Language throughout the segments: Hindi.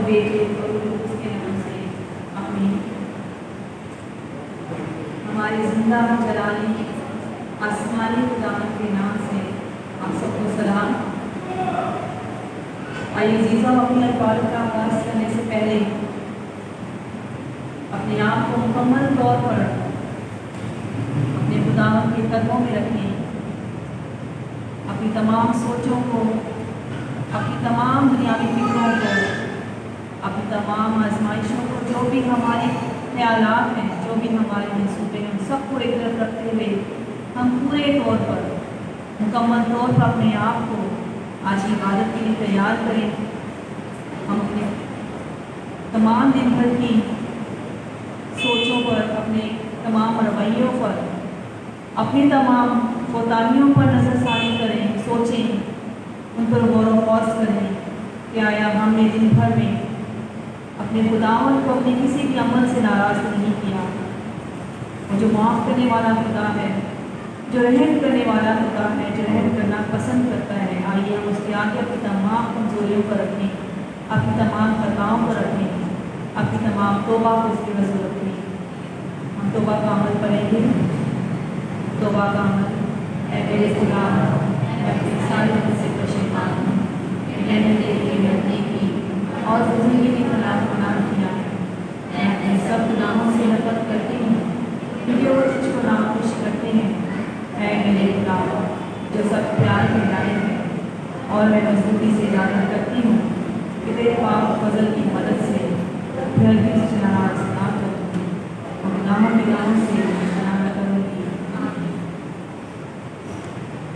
बेटे और उसके नाम से आमीन। हमारे जिंदा जलाली आसमानी खुदावन के नाम से आप सबको सलाम। आइए अज़ीज़ों, अपनी अल्फाज का आगाज़ करने से पहले अपने आप को मुकम्मल तौर पर अपने खुदावन के कदमों में रखें। अपनी तमाम सोचों को, अपनी तमाम दुनियावी फिक्रों को, अपनी तमाम आजमाइशों को, जो भी हमारे ख्यालात हैं, जो भी हमारे मंसूबे हैं, सबको एक तरफ रखते हुए हम पूरे तौर पर, मुकम्मल तौर पर अपने आप को आज की इबादत के लिए तैयार करें। हम अपने तमाम दिन भर की सोचों पर, अपने तमाम रवैयों पर, अपनी तमाम कोताहियों पर नज़रसानी करें, सोचें, उन पर गौर व फौज करें कि आया हमने दिन भर में अपने खुदावन को अपने किसी भी अमल से नाराज़ नहीं किया। वो जो माफ़ करने वाला खुदा है, जो रहम करने वाला खुदा है, जो रहम करना पसंद करता है। आइए हम उसके आगे अपनी तमाम कमज़ोरियों पर रखें, अपनी तमाम खताओं पर रखें, अपनी तमाम तौबा को उसके वजह रखें। हम तौबा का अमल पढ़ेंगे। तौबा का अमल, ऐ मेरे खुदा, मैं अपने सारे दिल से परेशान हूँ। मैंने तेरी गलती की और ज़िंदगी के खिलाफ गुनाह किया। मैं अपने सब गुनाहों से नफरत करती हूँ क्योंकि वो तुझको नाखुश करते हैं। ऐ मेरे खुदा, जो सब प्यार के लायक है, और मैं मजबूती से इजाज़त करती हूँ कि तेरे पाक फजल की मदद से हरगिज़ तुझसे नाराज़ ना करूँगी और गुनाहों के नामों से ना करूँगी।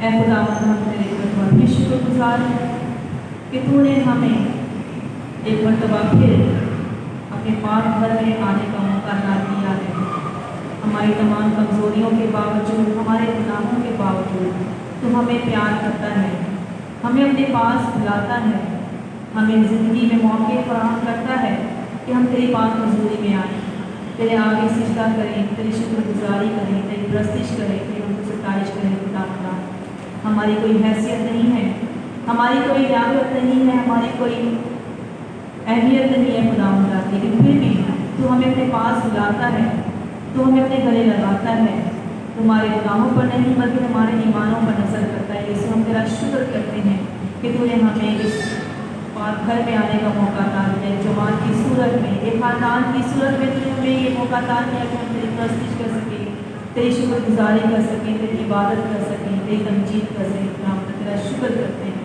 ऐ खुदावंद, हम तेरे पर भी शुक्रगुज़ार हैं कि तूने हमें एक मरतबा फिर अपने पाक घर में आने का मौका अता किया है। हमारी तमाम कमज़ोरियों के बावजूद, हमारे गुनाहों के बावजूद तू हमें प्यार करता है, हमें अपने पास बुलाता है, हमें ज़िंदगी में मौके फराहम करता है कि हम तेरी पाक हज़ूरी में आएँ, तेरे आगे सिजदा करें, तेरी शुक्रगुज़ारी करें, तेरी प्रस्तिश करें, तेरी उनकी सताइश करें। खुदा हमारी कोई हैसियत नहीं है, हमारी कोई लियाकत नहीं है, हमारी कोई अहमियत नहीं है खुदा, लेकिन फिर भी तू हमें अपने पास बुलाता है, तू हमें अपने गले लगाता है। तुम्हारे गुनाहों पर नहीं बल्कि हमारे ईमानों पर नजर करता है। इससे हम तेरा शुक्र करते हैं कि तूने हमें इस पाक घर में आने का मौका अता किया, एक जवान की सूरत में, एक खानदान की सूरत में तूने हमें ये मौका अता किया कि हम तेरी प्रस्तिश कर सकें, तेरी शुक्रगुजारी कर सकें, तेरी इबादत कर सकें, तेरी तमजीद कर सकें। हम तेरा शुक्र करते हैं,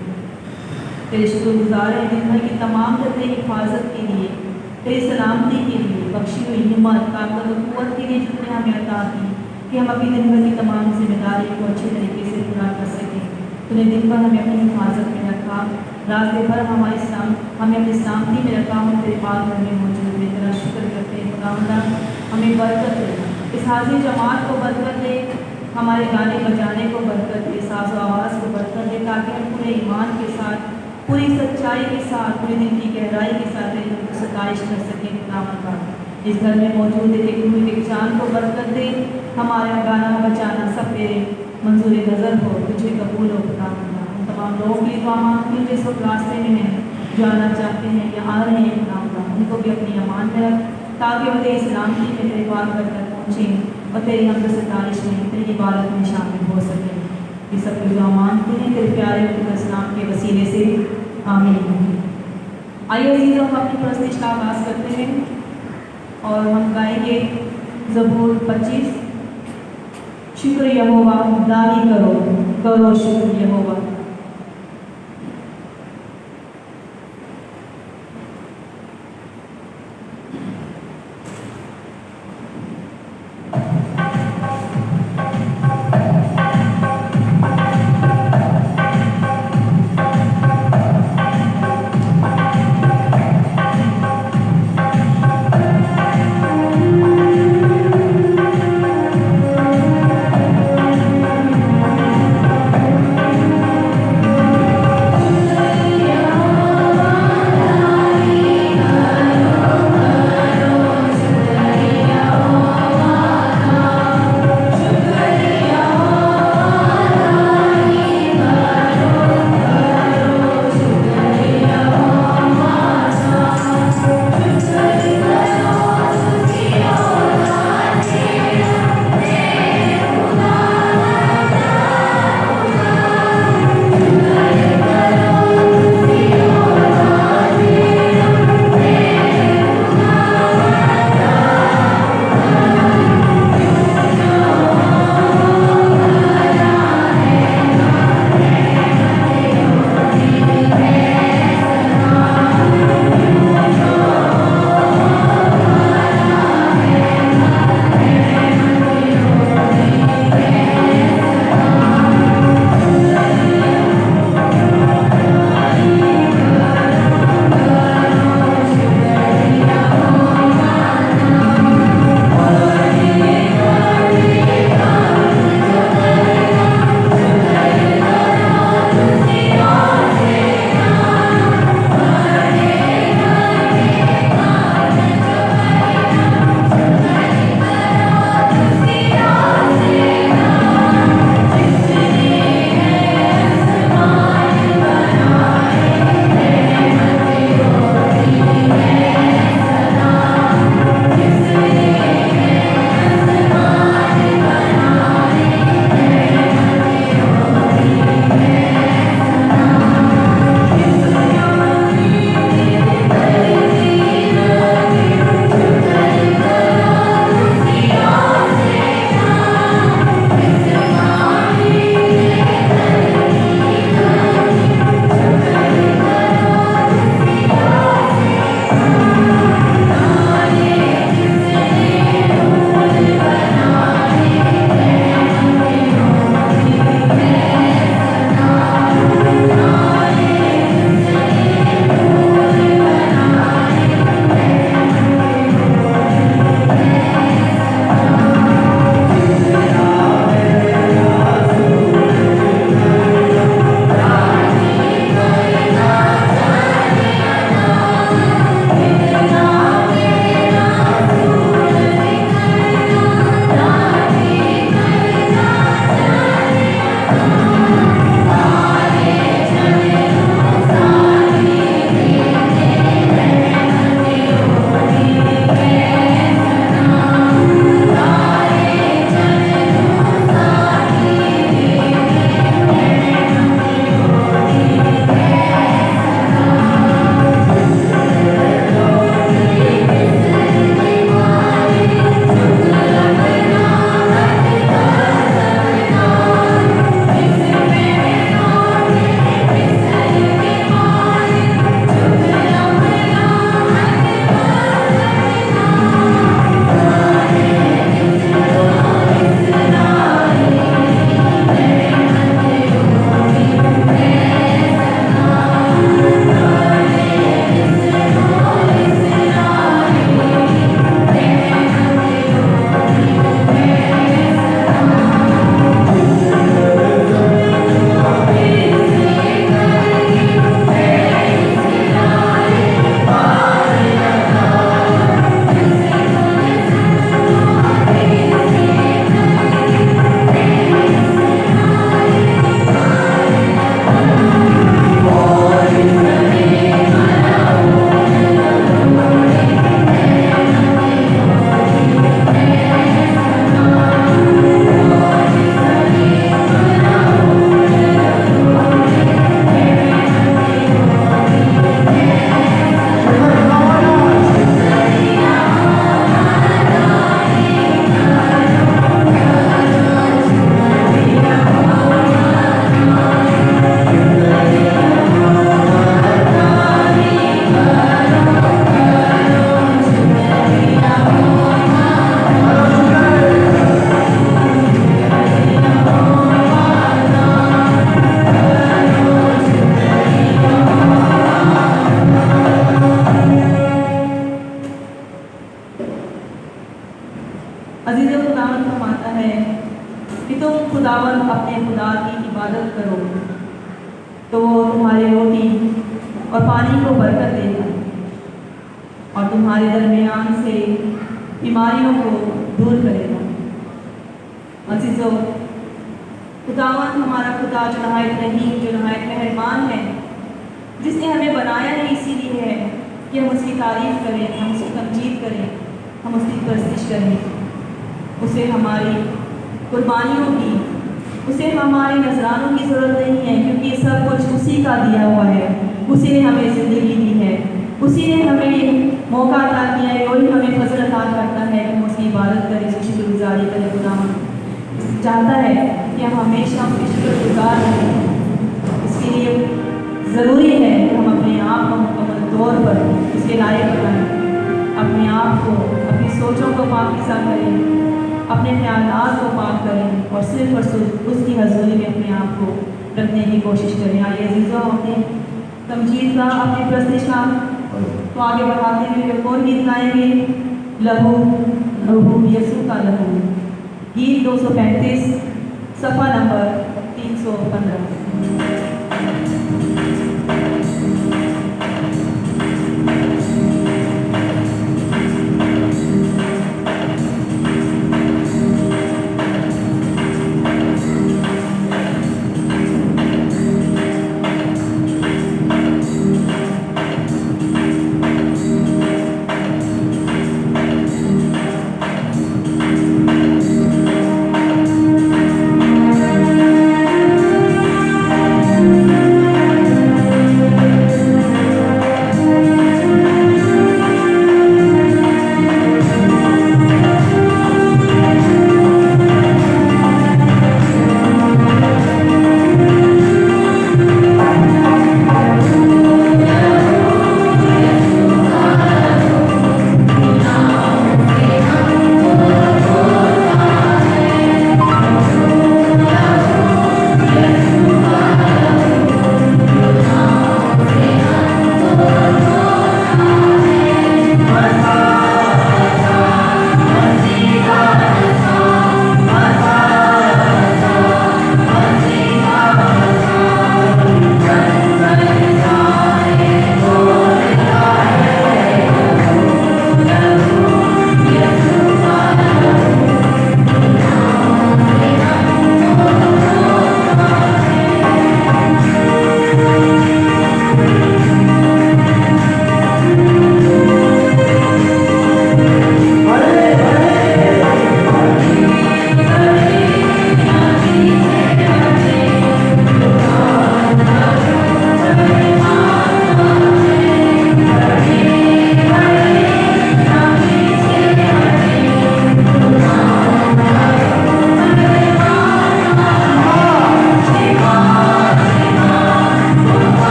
तेरे शुक्रगुजार हैं दिन भर की तमाम तेरी हिफाजत के लिए, तेरी सलामती के लिए, बख्शी हुई हिम्मत, ताकत और क़ुव्वत के लिए जो तूने हमें अता की कि हम अपनी दिन भर की तमाम जिम्मेदारी को अच्छे तरीके से पूरा कर सकें। तूने दिन भर हमें अपनी हिफाजत में रखा, रात भर हमें अपनी सलामती में रखा। हम तेरे पाक घर में मौजूद हैं, तेरा शुक्र करते हैं। खुदा हमें बरकत दे, इस हाजिर जमात को बरकत दे, हमारे गाने बजाने को बरकत दे, साज़ व आवाज़ को बरकत दे, ताकि हम पूरे ईमान के साथ, पूरी सच्चाई के साथ, पूरे दिन की गहराई के साथ तेरी सताइश कर सकें। खुदा इस घर में मौजूद एक हुई एक चांद को बरकत दे, हमारा गाना बचाना सब तेरे मंजूर नज़र हो, तुझे कबूल हो। खुदा हम तमाम लोगों के लिए दुआ मांगते हैं जिस वक्त रास्ते में हैं, जो आना चाहते हैं या आ रहे हैं। खुदा उनको भी अपनी अमान में रख, ताकि वो तेरी सलामती में तेरे पाक घर तक पहुँचें और तेरी हम सताइश में, तेरी इबादत में शामिल हो सकें। ये सब दुआ मांगते हैं तेरे प्यारे इस्लाम के वसीले से, आमीन। आइए अज़ीज़ों, हम अपनी प्रस्तिश का आगाज़ करते हैं और हम गाएंगे ज़बूर 25, शुक्र यहोवा दानी करो, करो शुक्र यहोवा। अज़ीज़ खुदावन फरमाता है कि तुम खुदावन अपने खुदा की इबादत करो तो वो तुम्हारी रोटी और पानी को बरकत देगा और तुम्हारे दरमियान से बीमारियों को दूर करेगा। अज़ीज़ों, खुदावन हमारा खुदा जो नहायत रहीम, जो नहायत मेहरबान है, जिसने हमें बनाया है इसीलिए है कि हम उसकी तारीफ़ करें, हम उसकी तमजीद करें, हम उसकी परस्तिश करें। उसे हमारी कुर्बानियों की, उसे हमारे नजरानों की ज़रूरत नहीं है, क्योंकि सब कुछ उसी का दिया हुआ है। उसी ने हमें ज़िंदगी दी है, उसी ने हमें मौका अता किया है, वही हमें फजल अता करता है कि हम उसकी इबादत करें, उसकी शुक्रगुजारी करें। खुदावन चाहता है कि हम हमेशा उसकी शुक्रगुजार रहें। इसके लिए ज़रूरी है कि हम अपने आप को मुकम्मल तौर पर उसके लायक बनाएं, अपने आप को, अपनी सोचों को पाकीज़ा करें, अपने ख्यालात को पाक करें और सिर्फ और सिर्फ उसकी हज़ूरी में अपने आप को रखने की कोशिश करें। आइए अज़ीज़ों, अपने तमजीद का, अपनी परस्तिश का तो आगे बढ़ाते हुए एक और गीत गाएंगे, लहू लहू यसू का लहू, गीत 235, सफ़ा नंबर 315।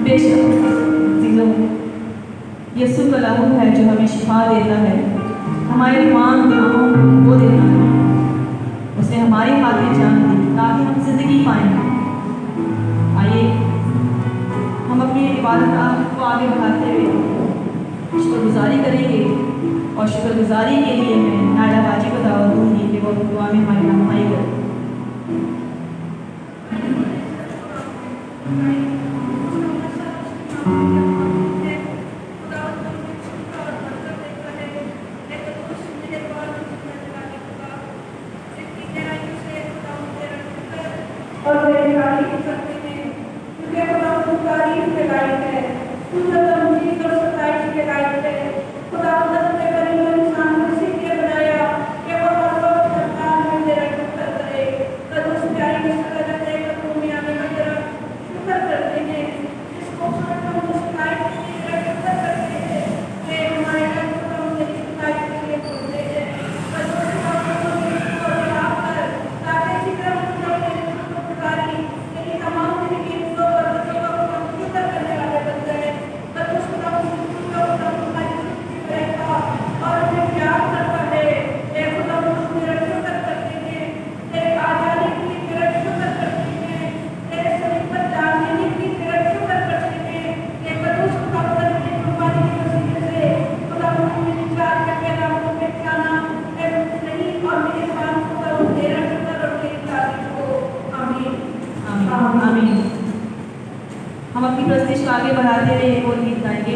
बेशक अजीजों, यीशु का लहू है जो हमें शिफा देता है, हमारे तमाम गुनाहों को देता है। उसने हमारी खातिर जान दी ताकि हम जिंदगी पाएंगे। आइए हम अपनी इबादत को आगे बढ़ाते हुए शुक्रगुजारी करेंगे, और शुक्रगुजारी के लिए मैं नायला बाजी को दावत दूंगी कि वो दुआ में हमारी रहनुमाई करें। और मेरी तारीफ करते हैं, क्योंकि खुदा की तारीफ के लायक है, खुदा तमजीद और सताइश के लायक है। खुदा ने करीम इंसान को इसीलिए बनाया कि वो हर वक्त सरकार में तेरा शुक्र करे। कद उस प्यारी मुस्कुराहट देखकर तुम्हें आगे तेरा शुक्र करते हैं, जिसको हम मुस्कुराहट के लिए तेरा शुक्र करते हैं कि हमारे रब को हम तेरी सताइश के लिए बोलते हैं। कद उस वक्त को याद कर ताकि जिक्र तेरी तमाम जिंदगी को शुक्र करने वाले बन गए। तब उसको और हमें प्यार करता है। खुदा तेरा शुक्र करते हैं, तेरे आ जाने के लिए तेरा शुक्र करते हैं, तेरे शरीर पर डालने के लिए तेरा शुक्र करते हैं। ये कदूस खुदा की कुर्बानी के वसीले से खुदा मेरी चार के पैगाम को पहचाना नहीं, और मेरे पास खुदा तेरा शुक्र और तेरी तारीफ को। आमीन आमीन। हम अपनी प्रस्तिश को आगे बढ़ाते हुए एक और गीत गाएंगे।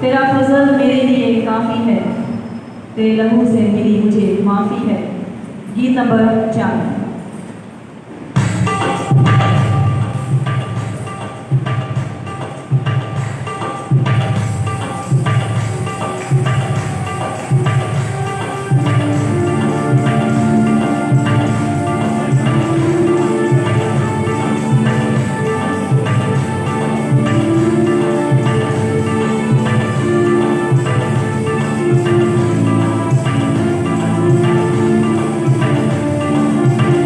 तेरा फजल मेरे लिए काफ़ी है, तेरे लहू से मिली मुझे माफ़ी है। गीत नंबर 4। तेरा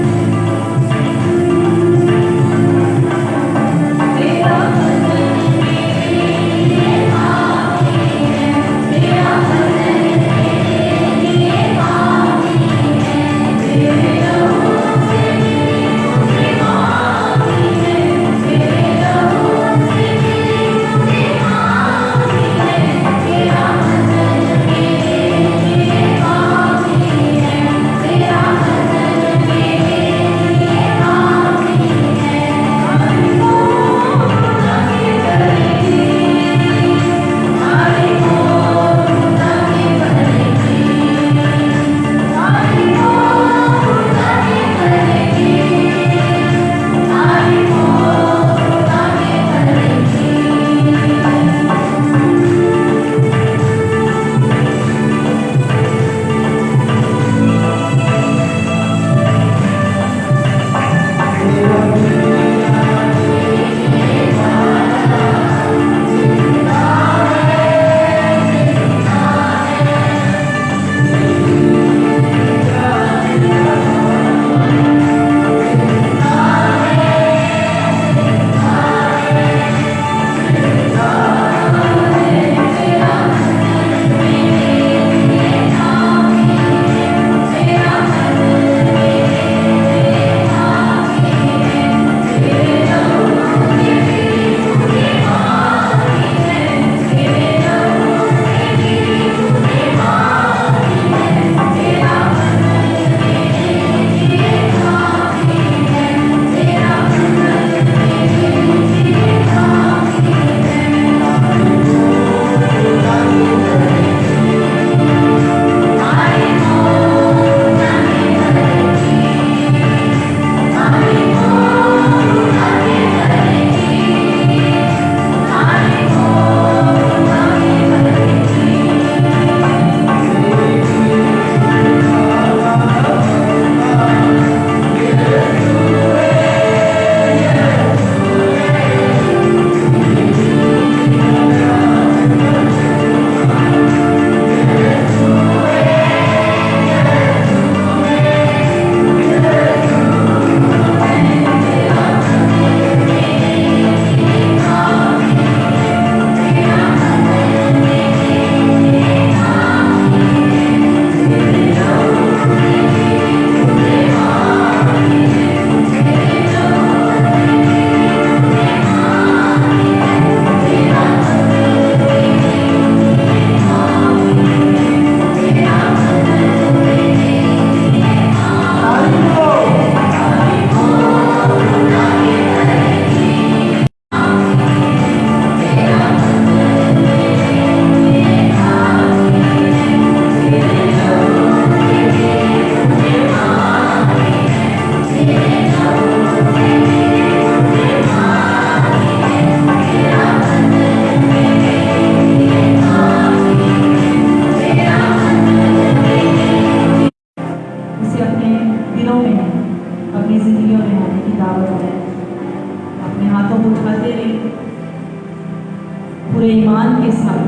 पूरे ईमान के साथ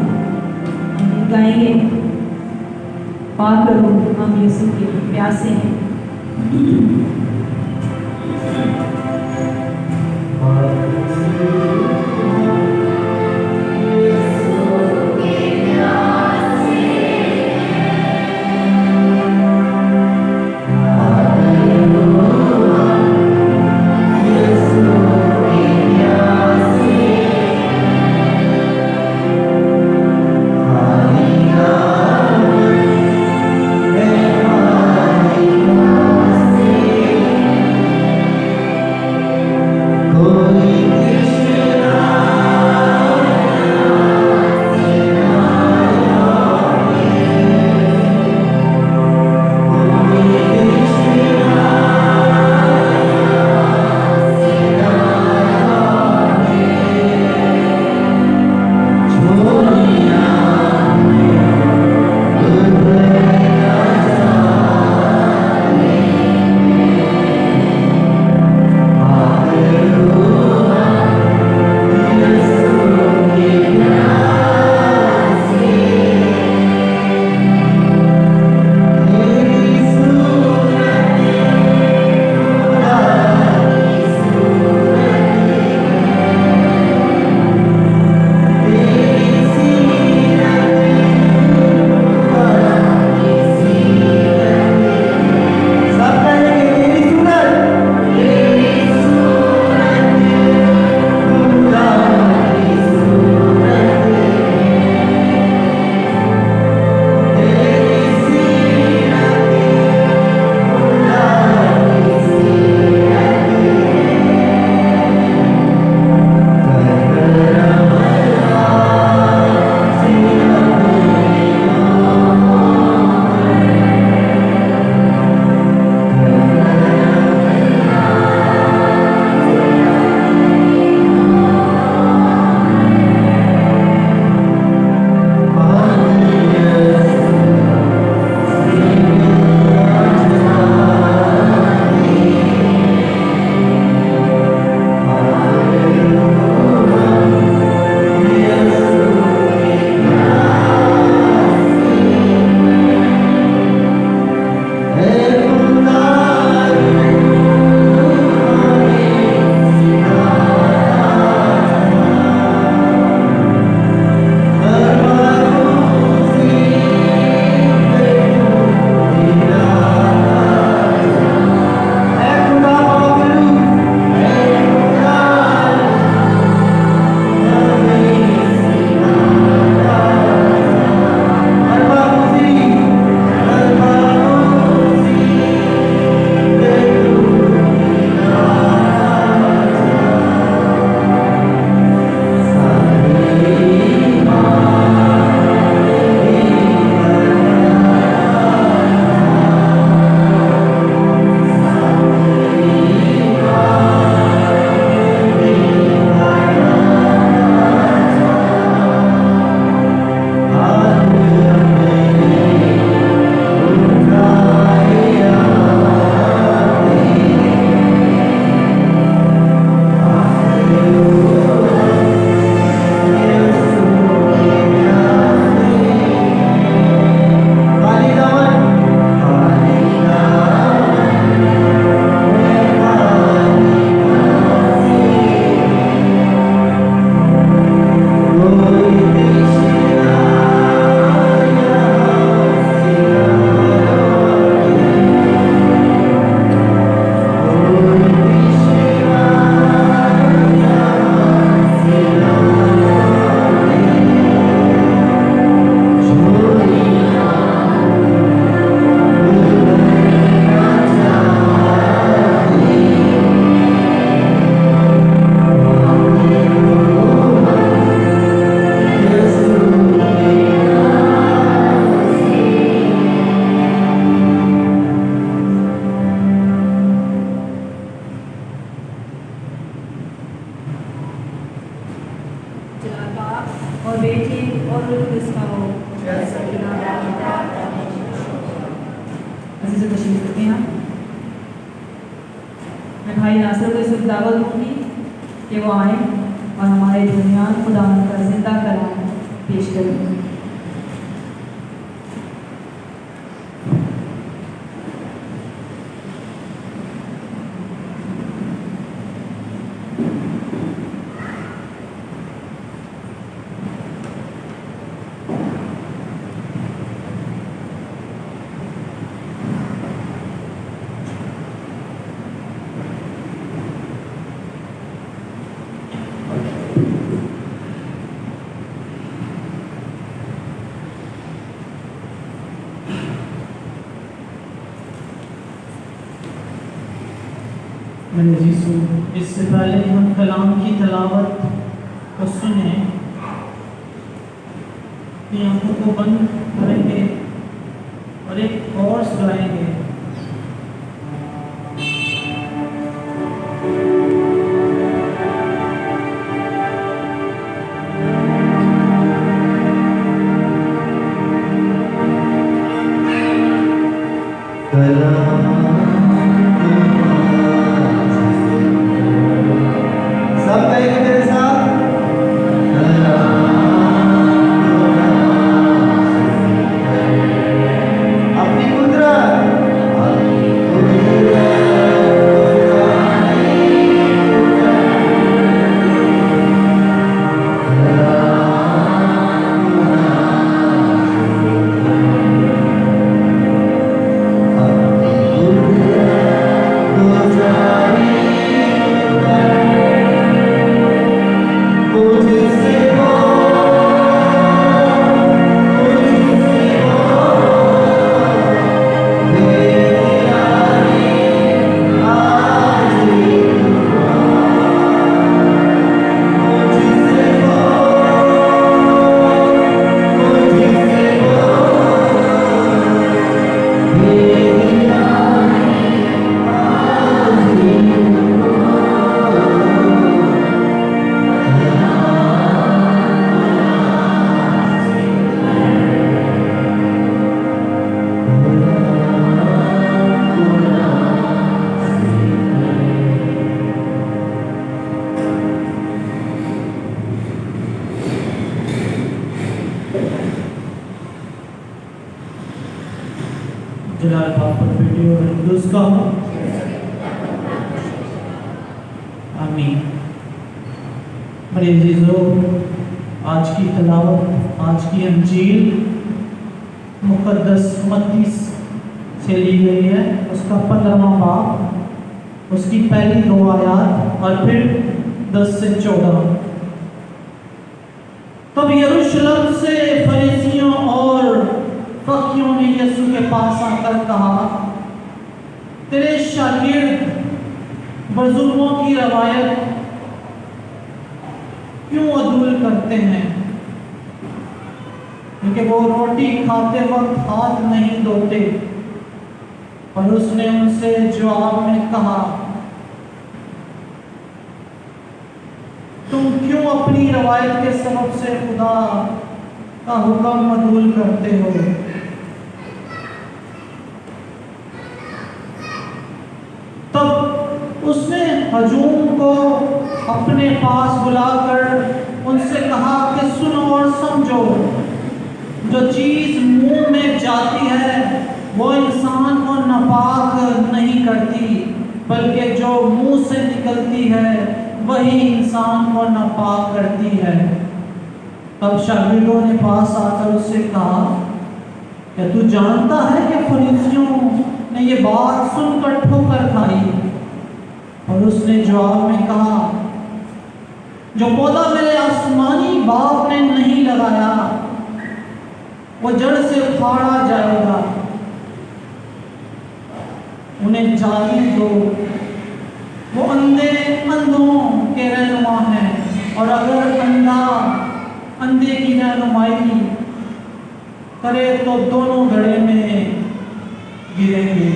हम गीत गाएंगे। पाक रूह हम यीशु के प्यासे हैं। और बेटी और रूह इसका हो जैसा कि अजीज़ तशरीफ रखते हैं। मैं भाई नासिर को इस वक्त दावत दूँगी कि वो आए और हमारे दरमियान खुदा का जिंदा कलाम पेश करेंगे। मेरे यीशु, इससे पहले हम कलाम की तलावत को सुने, अपनी आंखों को बंद करेंगे और एक कोर्स गाएंगे। जलाल बाप और बेटी और हिंदुस का हो। आमीन। मेरे अजीजों, आज की तलावत, आज की अंजील मुकद्दस मत्ती से ली गई है, उसका 15वां बाब, उसकी पहली 2 आयत और फिर 10 से 14। तब यरूशलेम से फरीसियों और फकीरों ने यीशु के पास आकर कहा, तेरे शागिर्द बुजुर्गों की रवायत क्यों अदूल करते हैं, क्योंकि वो रोटी खाते वक्त हाथ नहीं धोते। और उसने उनसे जवाब में कहा, तुम क्यों अपनी रवायत के सबब से खुदा का हुक्म अदूल करते हो। तब उसने हजूम को अपने पास बुलाकर उनसे कहा कि सुनो और समझो, जो चीज मुंह में जाती है वो इंसान को नापाक नहीं करती, बल्कि जो मुंह से निकलती है वही इंसान को नापाक करती है। तब शागिर्दों ने पास आकर उससे कहा, क्या तू जानता है कि फरीसियों ने ये बात सुनकर ठोकर खाई। और उसने जवाब में कहा, जो पौधा मेरे आसमानी बाप ने नहीं लगाया वो जड़ से उखाड़ा जाएगा। उन्हें जाने दो, वो अंधे अंधों के रहनुमा हैं, और अगर अंधा अंधे की रहनुमाई करे तो दोनों घड़े में गिरेंगे।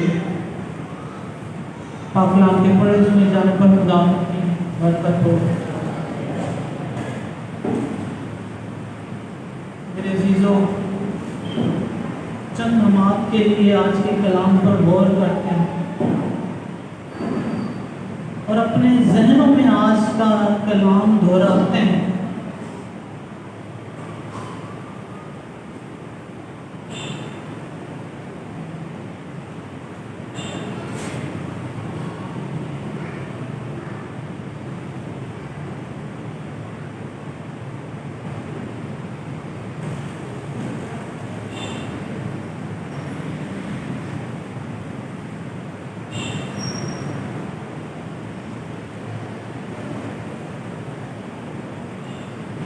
पाकलाम के पढ़े सुने जाने पर खुदा की बरकत हो। मेरे अजीजों, चंद हम आपके लिए आज के कलाम पर गौर करते हैं और अपने जहनों में आज का कलाम दोहराते हैं।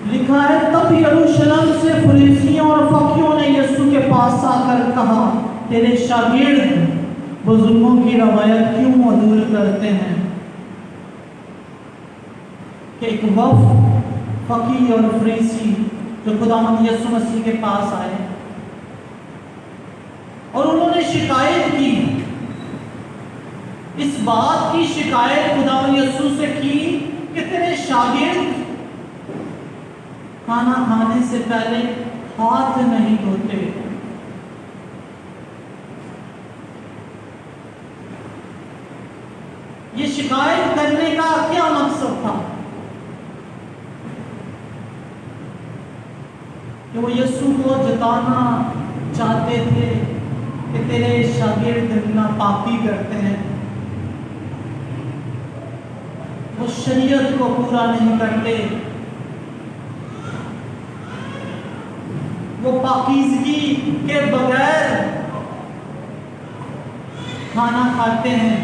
लिखा है, तब यरूशलेम से फरीसियों और फकीरों ने यीशु के पास आकर कहा, तेरे शागिर्द बुजुर्गों की रवायत क्यों अधूर करते हैं? कि एक वफ्द फकीर और फरीसी जो खुदावंद यीशु मसीह के पास आए और उन्होंने शिकायत की, इस बात की शिकायत खुदावंद यीशु से की कि तेरे शागिर्द खाना खाने से पहले हाथ नहीं धोते। ये शिकायत करने का क्या मकसद था? कि वो यीशु को जताना चाहते थे कि तेरे शागिर्द नापाकी करते हैं, वो शरीयत को पूरा नहीं करते, वो पाकीज़गी के बगैर खाना खाते हैं।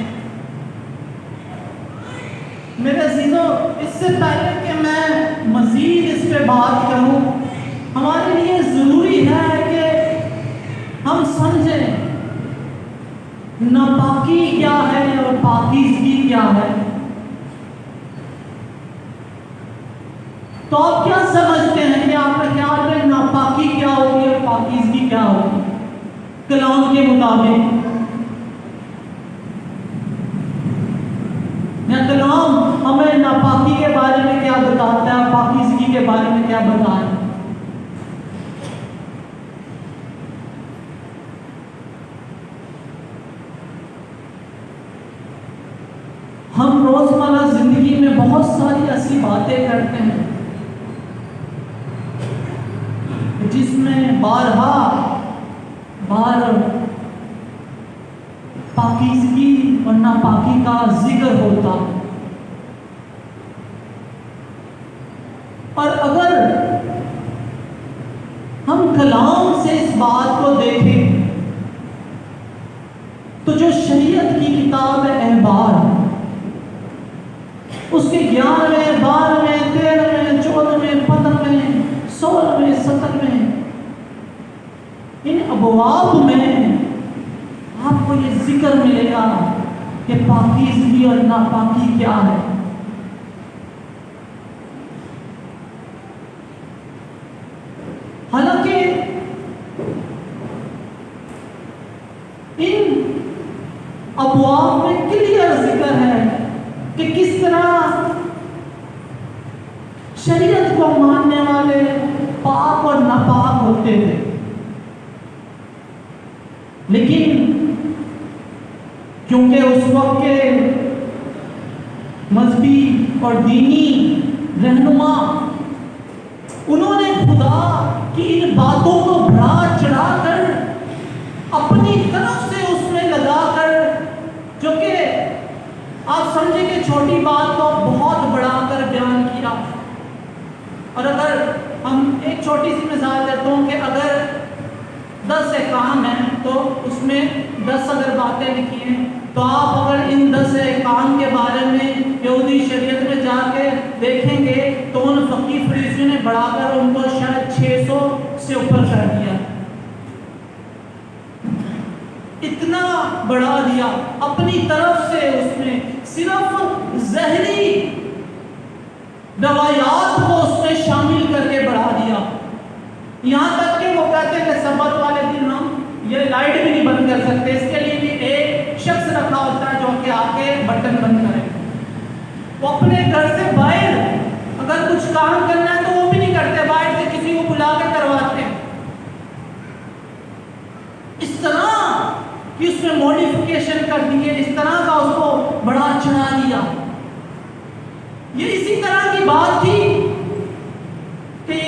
मेरे अज़ीज़ों, इससे पहले कि मैं मज़ीद इस पे बात करूं, हमारे लिए ज़रूरी है कि हम समझें नापाकी क्या है और पाकीज़गी क्या है। तो आप क्या समझते हैं कि आपके ख्याल में नापाकी क्या होगी और पाकीज़गी क्या होगी कलाम के मुताबिक? या कलाम हमें नापाकी के बारे में क्या बताता है, पाकीज़गी के बारे में क्या बताता है? हम रोजमर्रा जिंदगी में बहुत सारी ऐसी बातें करते हैं जिसमें बार पाकीज़गी और नापाकी का जिक्र होता। और अगर हम कलाम से इस बात को देखें तो जो शरीयत की किताब है अहबार, उसके 11वें, 12वें, 13वें, 14वें, 15वें, 16वें, 17वें इन अबवाब में आपको ये जिक्र मिलेगा कि पाकीज़गी और नापाकी क्या है। हालांकि इन अबवाब में क्लियर जिक्र है कि किस तरह शरीयत को मानने वाले पाक और नापाक होते थे। लेकिन क्योंकि उस वक्त के मजहबी और दीनी रहनुमा उन्होंने खुदा की इन बातों को बढ़ा चढ़ाकर अपनी तरफ से उसमें लगाकर, जो कि आप समझे कि छोटी बात को बहुत बढ़ाकर बयान किया। और अगर हम एक छोटी सी मिसाल देते हूँ कि अगर 10 काम है तो उसमें 10 अगर बातें लिखी हैं, तो आप अगर इन 10 काम के बारे में यहूदी शरीयत में जाके देखेंगे तो उन फकीर फरीसियों ने बढ़ाकर उनको शायद 600 से ऊपर कर दिया। इतना बढ़ा दिया अपनी तरफ से, उसमें सिर्फ जहरी रवायात को उसमें शामिल करके बढ़ा दिया। यहाँ तक कि वो कहते हैं कि सबत वाले दिन हम ये लाइट भी नहीं बंद कर सकते, इसके लिए भी एक शख्स रखा होता है जो कि आके बटन बंद करे। वो अपने घर से बाहर अगर कुछ काम करना है तो वो भी नहीं करते, बाहर से किसी को बुला के करवाते हैं। इस तरह कि उसमें मॉडिफिकेशन कर दिए, इस तरह का उसको बढ़ा चढ़ा दिया। ये इसी तरह की बात थी कि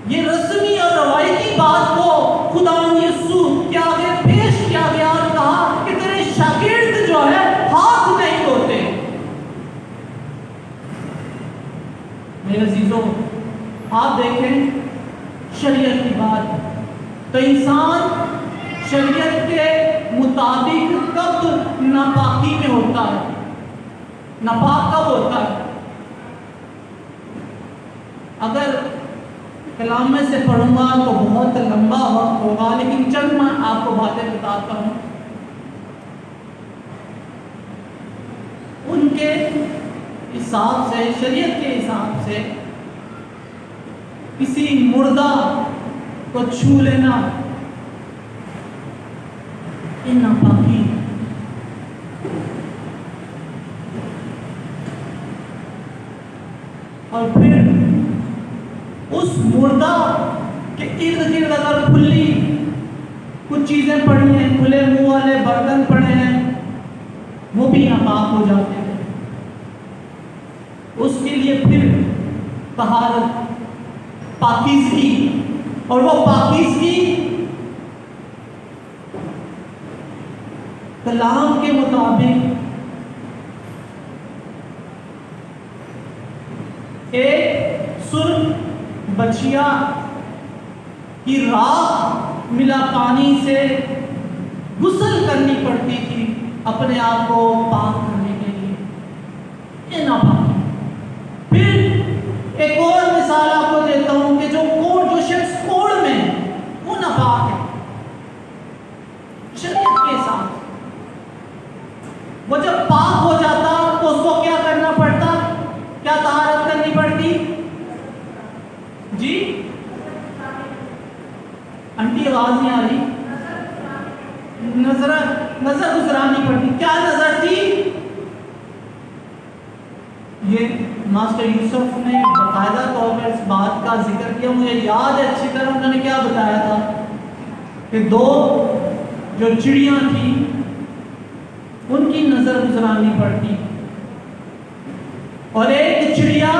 ये रस्मी और रवायती बात को खुदा यीशु के आगे पेश किया गया और कहा कि तेरे शागिर्द जो है हाथ नहीं धोते। मेरे अजीजों, आप देखें शरीयत की बात, तो इंसान शरीयत के मुताबिक कब नापाकी में होता है, नापाक कब होता है? अगर कलाम में से पढ़ूंगा तो बहुत लंबा वक्त होगा, लेकिन चल मैं आपको बातें बताता हूं। उनके हिसाब से, शरीयत के हिसाब से किसी मुर्दा को छू लेना ये नापाकी। और फिर उस मुर्दा के इर्द गिर्द अगर खुली कुछ चीजें पड़ी हैं, खुले मुंह वाले बर्तन पड़े हैं, वो भी नापाक हो जाते हैं। उसके लिए फिर तहारत, पाकीज़गी, और वो पाकीज़गी कलाम के मुताबिक एक सुर्ख बछिया की राख मिला पानी से गुस्ल करनी पड़ती थी अपने आप को पाक करने के लिए। ये नापाक। फिर एक और मिसाल आपको देता हूं कि जो शख्स कोड़ में, वो नापाक है शरीयत के साथ। वो जब पाक हो जाता तो उसको क्या करना पड़ता? क्या तहारत करनी पड़ती? जी आंटी आवाज नहीं आ रही। नजर गुजरानी पड़ती। क्या नजर थी? ये मास्टर यूसुफ ने बाकायदा तौर पर इस बात का जिक्र किया, मुझे याद है अच्छी तरह। उन्होंने क्या बताया था कि दो जो चिड़िया थी उनकी नजर गुजरानी पड़ती, और एक चिड़िया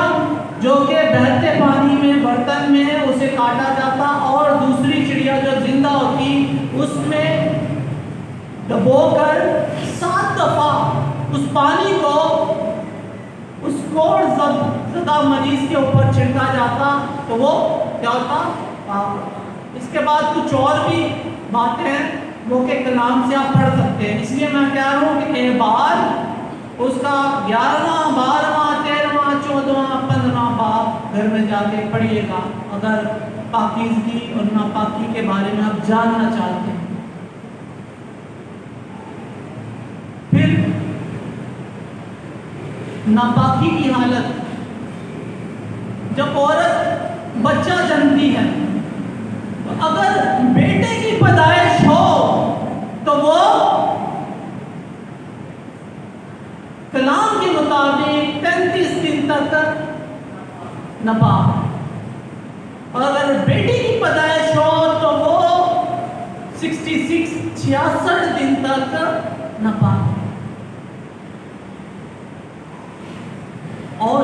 जो कि बहते पानी में बर्तन में है उसे काटा जाता, और दूसरी चिड़िया जो जिंदा होती उसमें डबोकर 7 दफा उस पानी को उस कोड़ ज़दा मरीज के ऊपर छिड़का जाता तो वो क्या होता? इसके बाद कुछ और भी बातें हैं वो के कलाम से आप पढ़ सकते हैं। इसलिए मैं कह रहा हूँ कि एक बार उसका 11वां 12वां 13वां 14वां 15वां बाब घर में जाके पढ़िएगा, अगर पाकीज़गी और नापाकी के बारे में आप जानना चाहते हैं। फिर नापाकी की हालत, जब औरत बच्चा जन्मती है तो अगर बेटे की पैदाइश हो तो वो कलाम के मुताबिक 33 दिन तक नापाक, और अगर बेटी की पैदाइश हो तो वो 66 दिन तक नापाक। और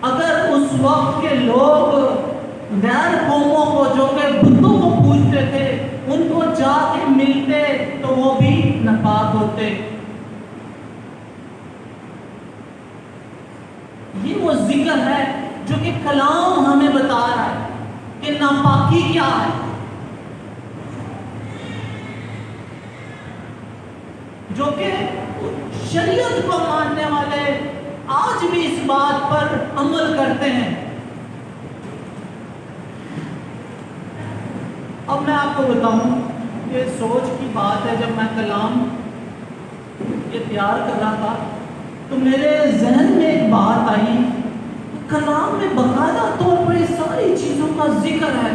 अगर उस वक्त के लोग गैर कौमों को जो कि बुतों को पूजते थे उनको जाके मिलते तो वो भी नापाक होते। ये वो जिक्र है जो कि कलाम हमें बता रहा है कि नापाकी क्या है, जो कि शरीयत को मानने वाले आज भी इस बात पर अमल करते हैं। अब मैं आपको बताऊं, ये सोच की बात है, जब मैं कलाम ये तैयार कर रहा था तो मेरे जहन में एक बात आई, कलाम में बाकायदा तौर पर ये सारी चीज़ों का जिक्र है।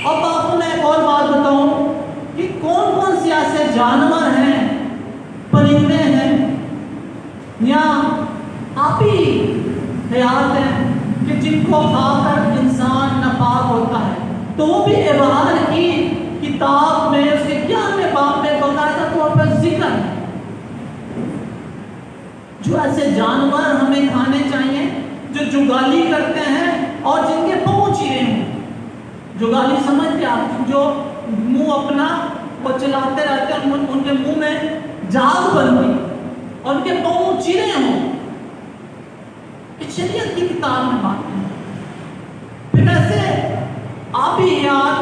अब आपको मैं एक और बात बताऊं कि कौन कौन से ऐसे जानवर हैं, परिंदे हैं या आपी हयात हैं कि जिनको खाकर इंसान नापाक होता है, तो वो भी इबार की किताब में उसके 11वें बाब में बाकायदा तौर पर जिक्र है। जो ऐसे जानवर हमें खाने चाहिए जो जुगाली करते हैं और जिनके पाँव चिरे हों। जुगाली समझते आप, जो मुंह अपना वो चलाते रहते हैं, उनके मुंह में जाग बनती और उनके पाँव चिरे हों। शरीयत की किताब में बात है। फिर ऐसे आबियात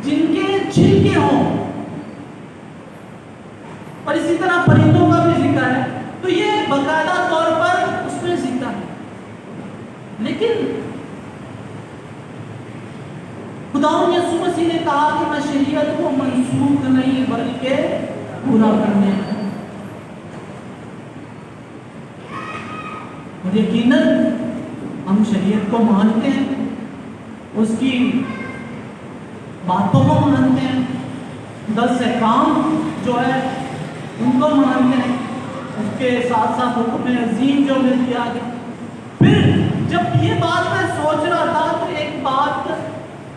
जिनके छिलके हों, और इसी तरह परिंदों का भी जिक्र है। तो ये बाकायदा तौर पर उसमें जिक्र है। लेकिन खुदावंद यीशु मसीह ने कहा कि मैं शरीयत को मनसूख नहीं बल्कि पूरा करने आया। और यकीनन हम शरीयत को मानते हैं, उसकी बातों को मानते हैं, 10 अहकाम जो है उनको मानते हैं, उसके साथ साथ हुक्म अजीम जो हमें दिया गया। फिर जब ये बात मैं सोच रहा था तो एक बात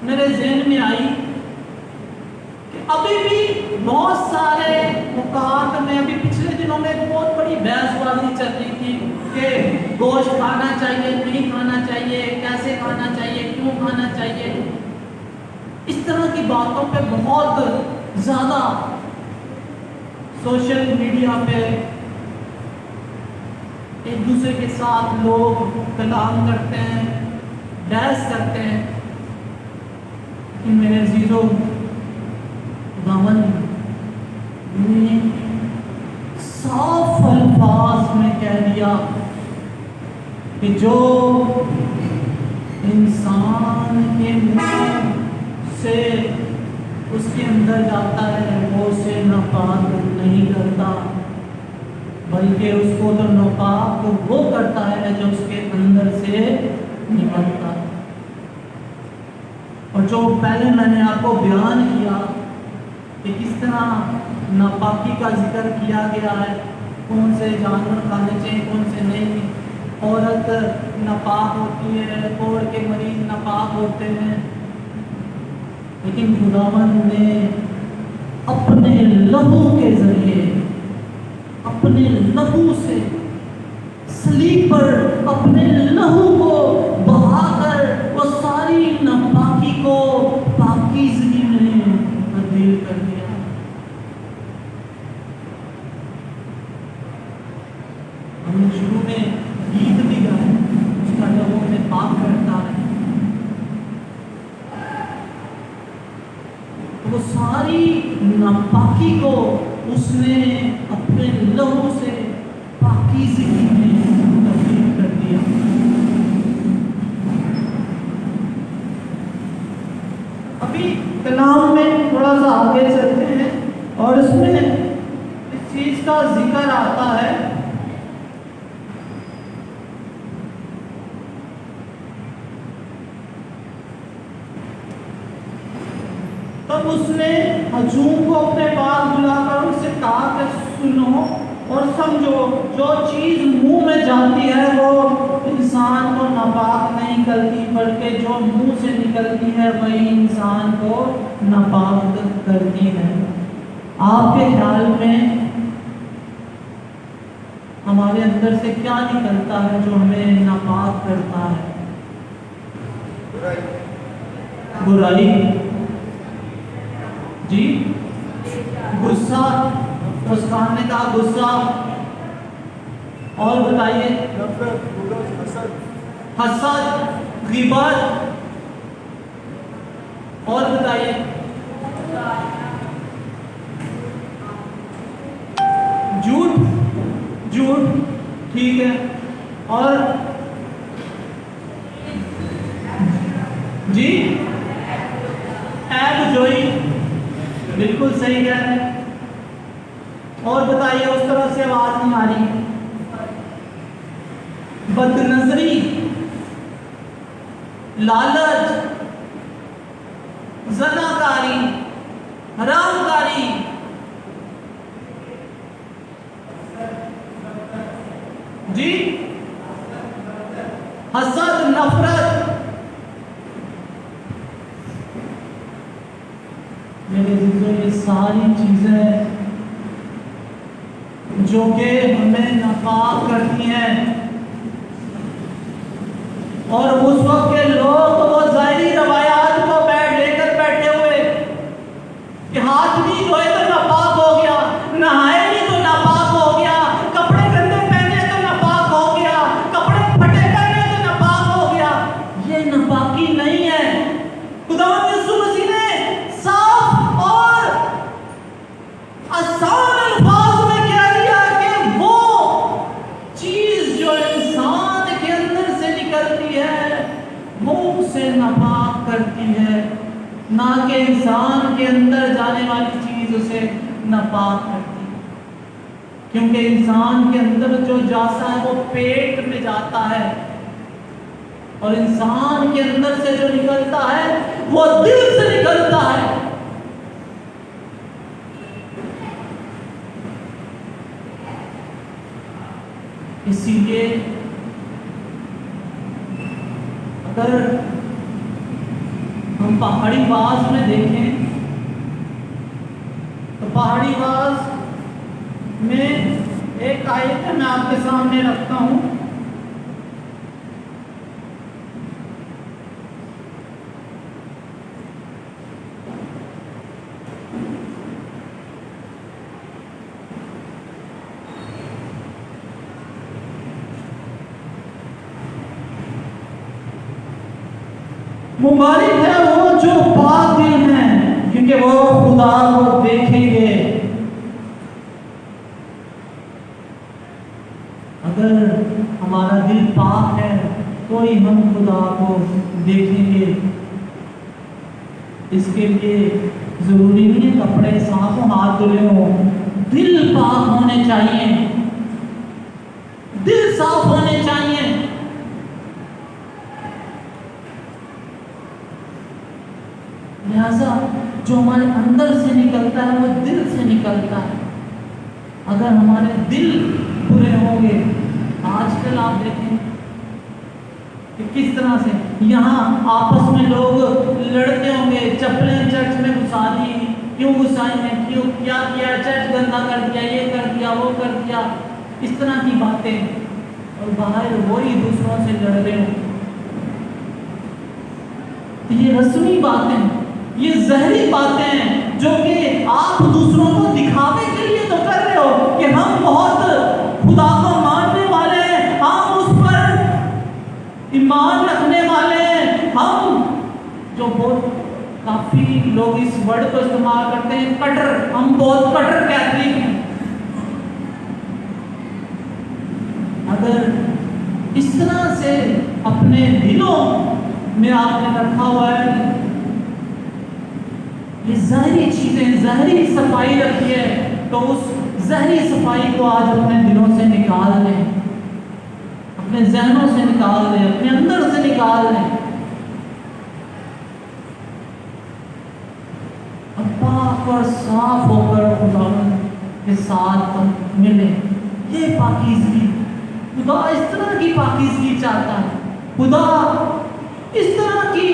मेरे ज़हन में आई कि अभी भी बहुत सारे मुकात में, अभी पिछले दिनों में एक बहुत बड़ी बहसबाजी चल रही थी कि गोश्त खाना चाहिए, नहीं खाना चाहिए, कैसे खाना चाहिए, क्यों खाना चाहिए। इस तरह की बातों पे बहुत ज़्यादा सोशल मीडिया पे एक दूसरे के साथ लोग कलाम करते हैं, बहस करते हैं। कि मेरे अजीजों, खुदावंद ने साफ अल्फाज में कह दिया कि जो इंसान के मुंह से उसके अंदर जाता है वो उसे नापाक नहीं करता, बल्कि उसको तो नापाक वो करता है जो उसके अंदर से निकलता है। और जो पहले मैंने आपको बयान किया कि किस तरह नापाकी का जिक्र किया गया है, कौन से जानवर खाने चाहिए, कौन से नहीं। औरत नापाक होती है, कोढ़ के मरीज नापाक होते हैं, लेकिन खुदावंद ने अपने लहू के जरिए, अपने लहू से सलीब पर अपने लहू को बहाकर वो सारी नापाकी को पाकीज़गी में तब्दील कर दिया। हमने शुरू में गीत भी गाया, उसका लोगों में पाक करता है। वो सारी नापाकी को उसने अपने लहू से पाकीज़गी में तब्दील कर दिया। अभी कलाम में थोड़ा सा आगे चलते हैं और इसमें इस चीज का जिक्र आता है तब उसने हजूम को अपने पास बुलाकर उससे कहा कि सुनो और समझो, जो चीज़ मुंह में जाती है वो इंसान को नापाक नहीं करती, बल्कि जो मुंह से निकलती है वही इंसान को नापाक करती है। आपके ख्याल में हमारे अंदर से क्या निकलता है जो हमें नापाक करता है? बुराई जी, गुस्सा, मुस्कान ने कहा गुस्सा, और बताइए हसद, गिबत, और बताइए झूठ, झूठ ठीक है, और जी ऐब जोई, बिल्कुल सही कह रहे हैं। और बताइए, उस तरफ से आवाज नहीं आ रही। बदनजरी, लालच, ज़नाकारी, हरामकारी, जी हसद, नफरत। मेरे अज़ीज़ों, ये सारी चीजें जो कि हमें नापाक करती हैं। और उस वक्त के लोग तो वो ज़ाहिरी रवायात को लेकर बैठे हुए कि हाथ नहीं धोए तो नापाक हो गया, नहाए नहीं तो नापाक हो गया, कपड़े गंदे पहने तो नापाक हो गया, कपड़े फटे पहने तो नापाक हो गया। ये नापाकी नहीं है। खुदावंद यीशु मसीह ने साफ और आसान अल्फाज में कह दिया कि वो चीज जो इंसान के अंदर से निकलती है वो उसे नापाक करती है, ना कि इंसान के अंदर जाने वाली चीज उसे नापाक करती है। क्योंकि इंसान के अंदर जो जाता है वो पेट में जाता है, और इंसान के अंदर से जो निकलता है वो दिल से निकलता है। इसीलिए अगर हम पहाड़ी वाज में देखें तो पहाड़ी वाज में एक आयत मैं आपके सामने रखता हूं। मुबारक है वो जो पाक दिल हैं, क्योंकि वो खुदा को देखेंगे। अगर हमारा दिल पाक है तो ही हम खुदा को देखेंगे। इसके लिए जरूरी नहीं है कपड़े साफ हो, हाथ धुले हो, दिल पाक होने चाहिए, दिल साफ होने चाहिए। लिहाजा जो हमारे अंदर से निकलता है वो दिल से निकलता है। अगर हमारे दिल बुरे होंगे, आजकल आप देखें कि किस तरह से यहाँ आपस में लोग लड़ते होंगे, चप्पलें चर्च में घुसा दी, क्यों घुसाई हैं, क्यों क्या किया, चर्च गंदा कर दिया, ये कर दिया, वो कर दिया, इस तरह की बातें, और बाहर वही दूसरों से लड़ रहे हो। तो ये रस्मी बातें, ये जहरी बातें हैं जो कि आप दूसरों को दिखावे के लिए तो कर रहे हो कि हम बहुत खुदा को मानने वाले हैं, हम उस पर ईमान रखने वाले हैं, हम जो बहुत काफी लोग इस वर्ड को इस्तेमाल करते हैं कटर, हम बहुत कटर कैथलिक हैं। अगर इस तरह से अपने दिलों में आपने रखा हुआ है, ये जहरी चीजें, जहरी सफाई रखी है, तो उस जहरी सफाई को आज अपने दिलों से निकाल लें, अपने जहनों से निकाल लें, अपने अंदर से निकाल लें, और पाक और साफ होकर खुदा के साथ मिले। ये पाकीज़गी, खुदा इस तरह की पाकीज़गी चाहता है। खुदा इस तरह की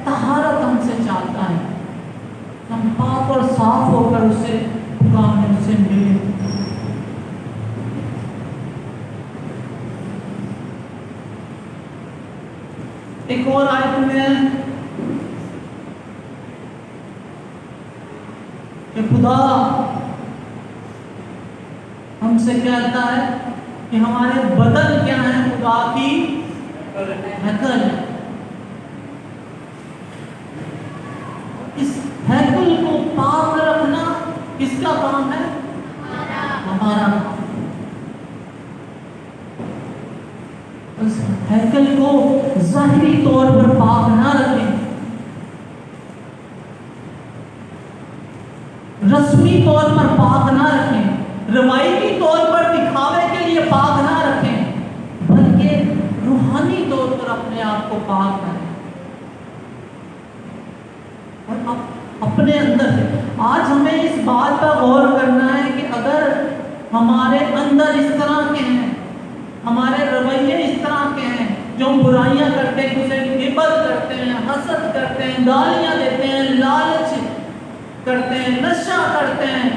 तहारत हमसे चाहता है, हम पाक और साफ होकर उससे पुकारें, उससे मिले। एक और आयत में कि खुदा हमसे कहता है कि हमारे बदन क्या है, खुदा की हैकल है। इस हैकल को पाक रखना किसका काम है? हमारा। उस हैकल को ज़ाहिरी तौर पर पाक ना रखें, रस्मी तौर पर पाक ना रखें, रवायती तौर पर दिखावे के लिए पाक ना रखें, बल्कि रूहानी तौर पर अपने आप को पाक करें। और अपने अंदर से आज हमें इस बात पर गौर करना है कि अगर हमारे अंदर इस तरह के हैं, हमारे रवैये इस तरह के हैं, जो बुराइयां करते हैं, उसे गिबत करते हैं, हसद करते हैं, गालियां देते हैं, लालच करते हैं, नशा करते हैं,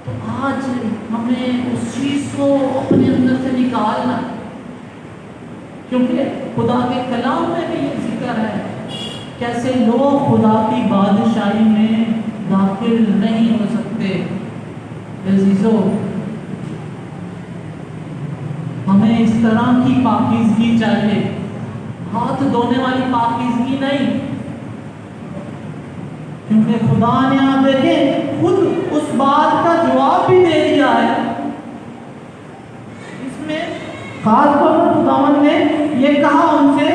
तो आज हमें उस चीज को अपने अंदर से निकालना, क्योंकि खुदा के कलाम में भी ये जिक्र है कैसे लोग खुदा की बादशाही में दाखिल नहीं हो सकते। अजीजों, हमें इस तरह की पाकीज़गी चाहिए, हाथ धोने वाली पाकीज़गी नहीं, क्योंकि खुदा ने आप देखें खुद उस बात का जवाब भी दे दिया है। इसमें खास तौर पर खुदावन ने ये कहा उनसे,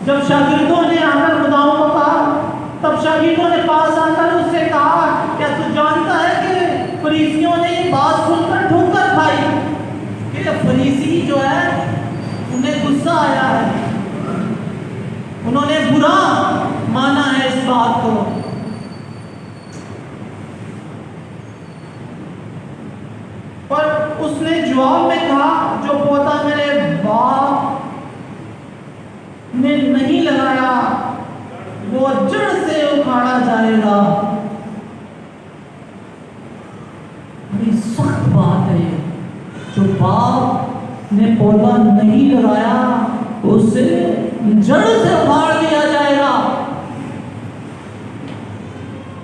जब शागिर्दों ने आकर खुदावन को कहा, तब शागिर्दों ने पास आकर उससे कहा, क्या तू जानता है कि फरीसियों ने ये बात सुनकर ठोकर खाई? कि फरीसी जो है उन्हें गुस्सा आया है, उन्होंने बुरा माना है इस बात को। पर उसने जवाब में कहा, जो पौधा मेरे बाप ने नहीं लगाया वो जड़ से उखाड़ा जाएगा। बड़ी सख्त बात है, जो बाप ने पौधा नहीं लगाया उसे जड़ से उखाड़ दिया जाएगा।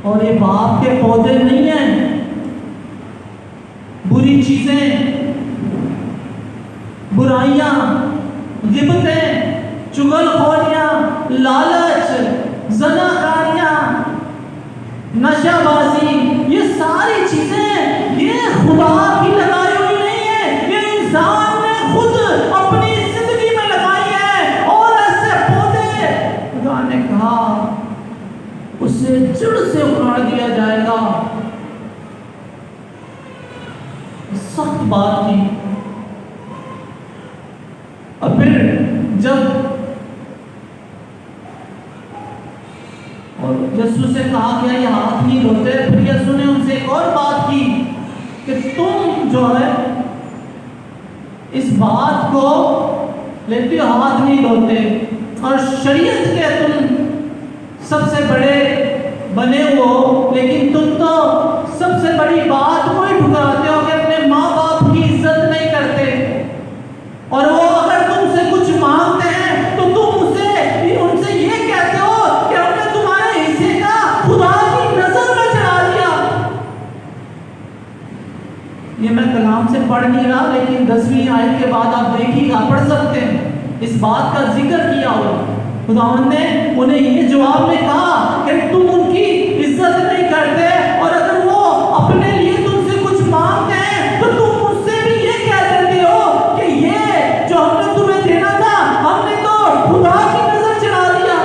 और ये बाप के पौधे नहीं हैं, बुरी चीजें, बुराइयां, गिबतें, चुगलखोरियां, लालच, ज़नाकारियां, नशाबाजी, ये सारी चीजें ये खुदा की लगाई हुई नहीं है, ये इंसान ने खुद अपनी जिंदगी में लगाई है। और ऐसे पौधे खुदा ने कहा उसे जड़ से उखाड़ दिया जाएगा। सख्त बात थी। और फिर जब और यीशु से कहा गया ये हाथ नहीं धोते, फिर यीशु ने उनसे एक और बात की कि तुम जो है इस बात को लेते हो हाथ नहीं धोते, और शरीयत के तुम सबसे बड़े बने हो, लेकिन तुम तो सबसे बड़ी बात को ही ठुकराते हो कि अपने माँ बाप की इज्जत नहीं करते। और वो अगर तुमसे कुछ मांगते हैं तो तुम उनसे ये कहते हो कि हमने तुम्हारे हिस्से का खुदा की नजर में चढ़ा दिया। ये मैं कलाम से पढ़ नहीं रहा, लेकिन 10वीं आयत के बाद आप देखिएगा, पढ़ सकते हैं, इस बात का जिक्र किया हुआ। खुदावंद ने उन्हें ये जवाब में कहा कि तुम उनकी इज्जत नहीं करते, और अगर वो अपने लिए तुमसे कुछ मांगते हैं तो तुम उससे भी ये कह देते हो कि ये जो हमने तुम्हें देना था हमने तो खुदा की नजर चढ़ा दिया।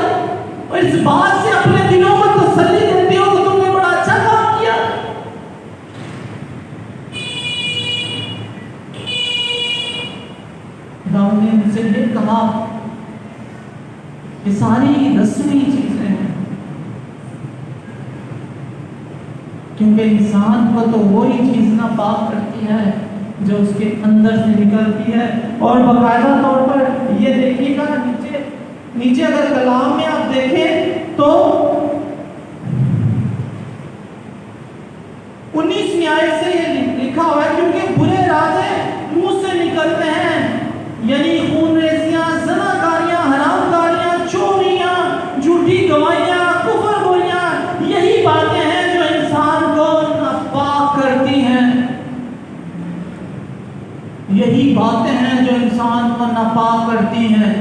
और इस बात से अपने दिलों को तसल्ली देते हो कि तुमने बड़ा अच्छा काम किया। खुदावंद ने उनसे ये कहा, ये सारी रस्मी चीजें हैं, क्योंकि इंसान को तो वही चीज ना पाक करती है जो उसके अंदर से निकलती है। और बाकायदा तौर पर ये देखिएगा, नीचे अगर कलाम में आप देखें तो 19वीं आयत से ये लिखा हुआ है, क्योंकि बुरे राजे मुंह से निकलते हैं, यानी खूनरेजियां, ज़नाकारियां, हरामकारियां, चोरियां, झूठी गवाहियां, कुफ्र बोलियां, यही बातें हैं जो इंसान को नापाक करती हैं। यही बातें हैं जो इंसान को नापाक करती हैं।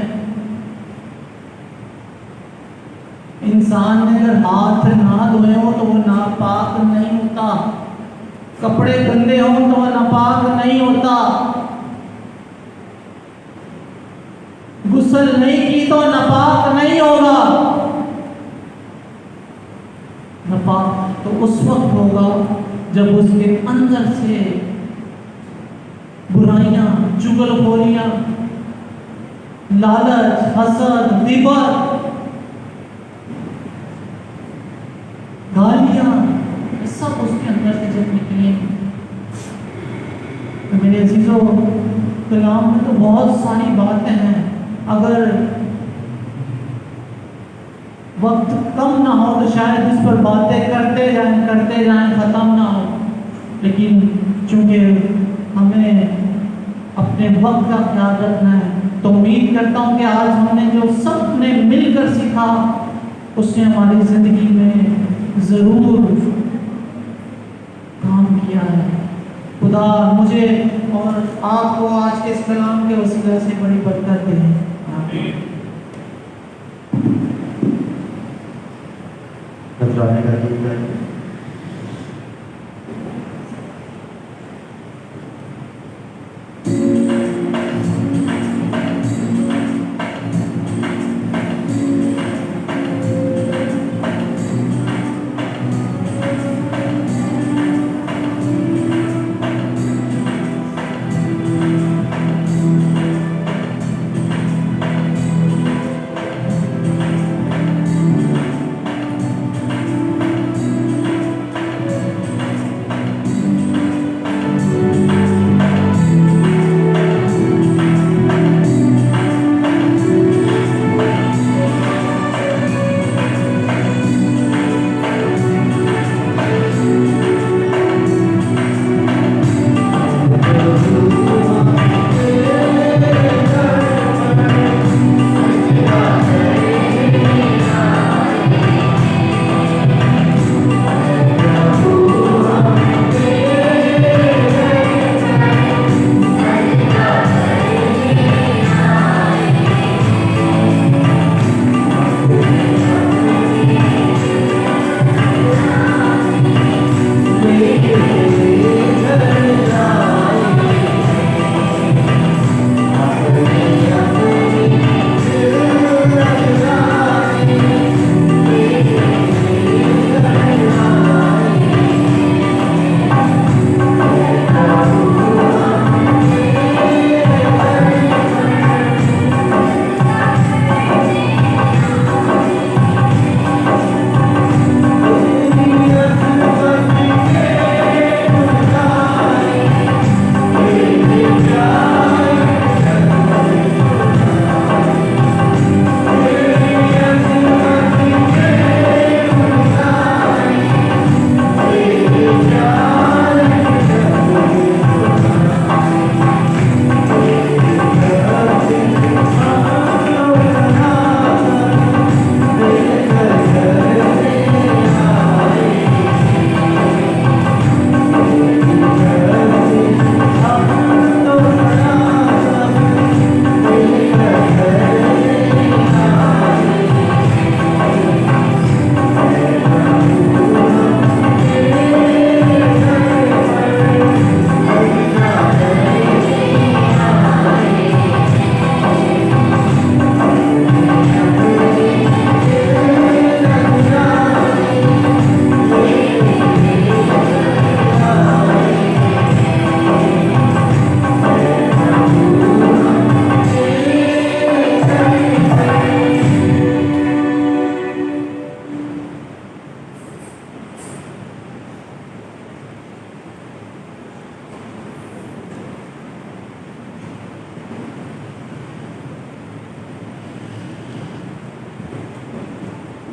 इंसान ने अगर हाथ ना धोए हो तो वो नापाक नहीं होता, कपड़े गंदे हो तो वह नापाक नहीं होता, गुस्ल नहीं की तो नापाक नहीं होगा। नापाक तो उस वक्त होगा जब उसके अंदर से बुराइयां, चुगलखोरियां, लालच, हसद, गिबत, गालियां, सब उसके अंदर से जब निकले। तो मेरे अजीजों, कलाम में तो बहुत सारी बातें हैं। अगर वक्त कम ना हो तो शायद इस पर बातें करते जाएं ख़त्म ना हो, लेकिन चूंकि हमें अपने वक्त का ख्याल रखना है तो उम्मीद करता हूँ कि आज हमने जो सबने मिलकर सीखा उसने हमारी ज़िंदगी में ज़रूर काम किया है। खुदा मुझे और आपको आज के इस कलाम के वसीले से बड़ी बरकत दे। आमीन। नजराने का गीत गाएंगे।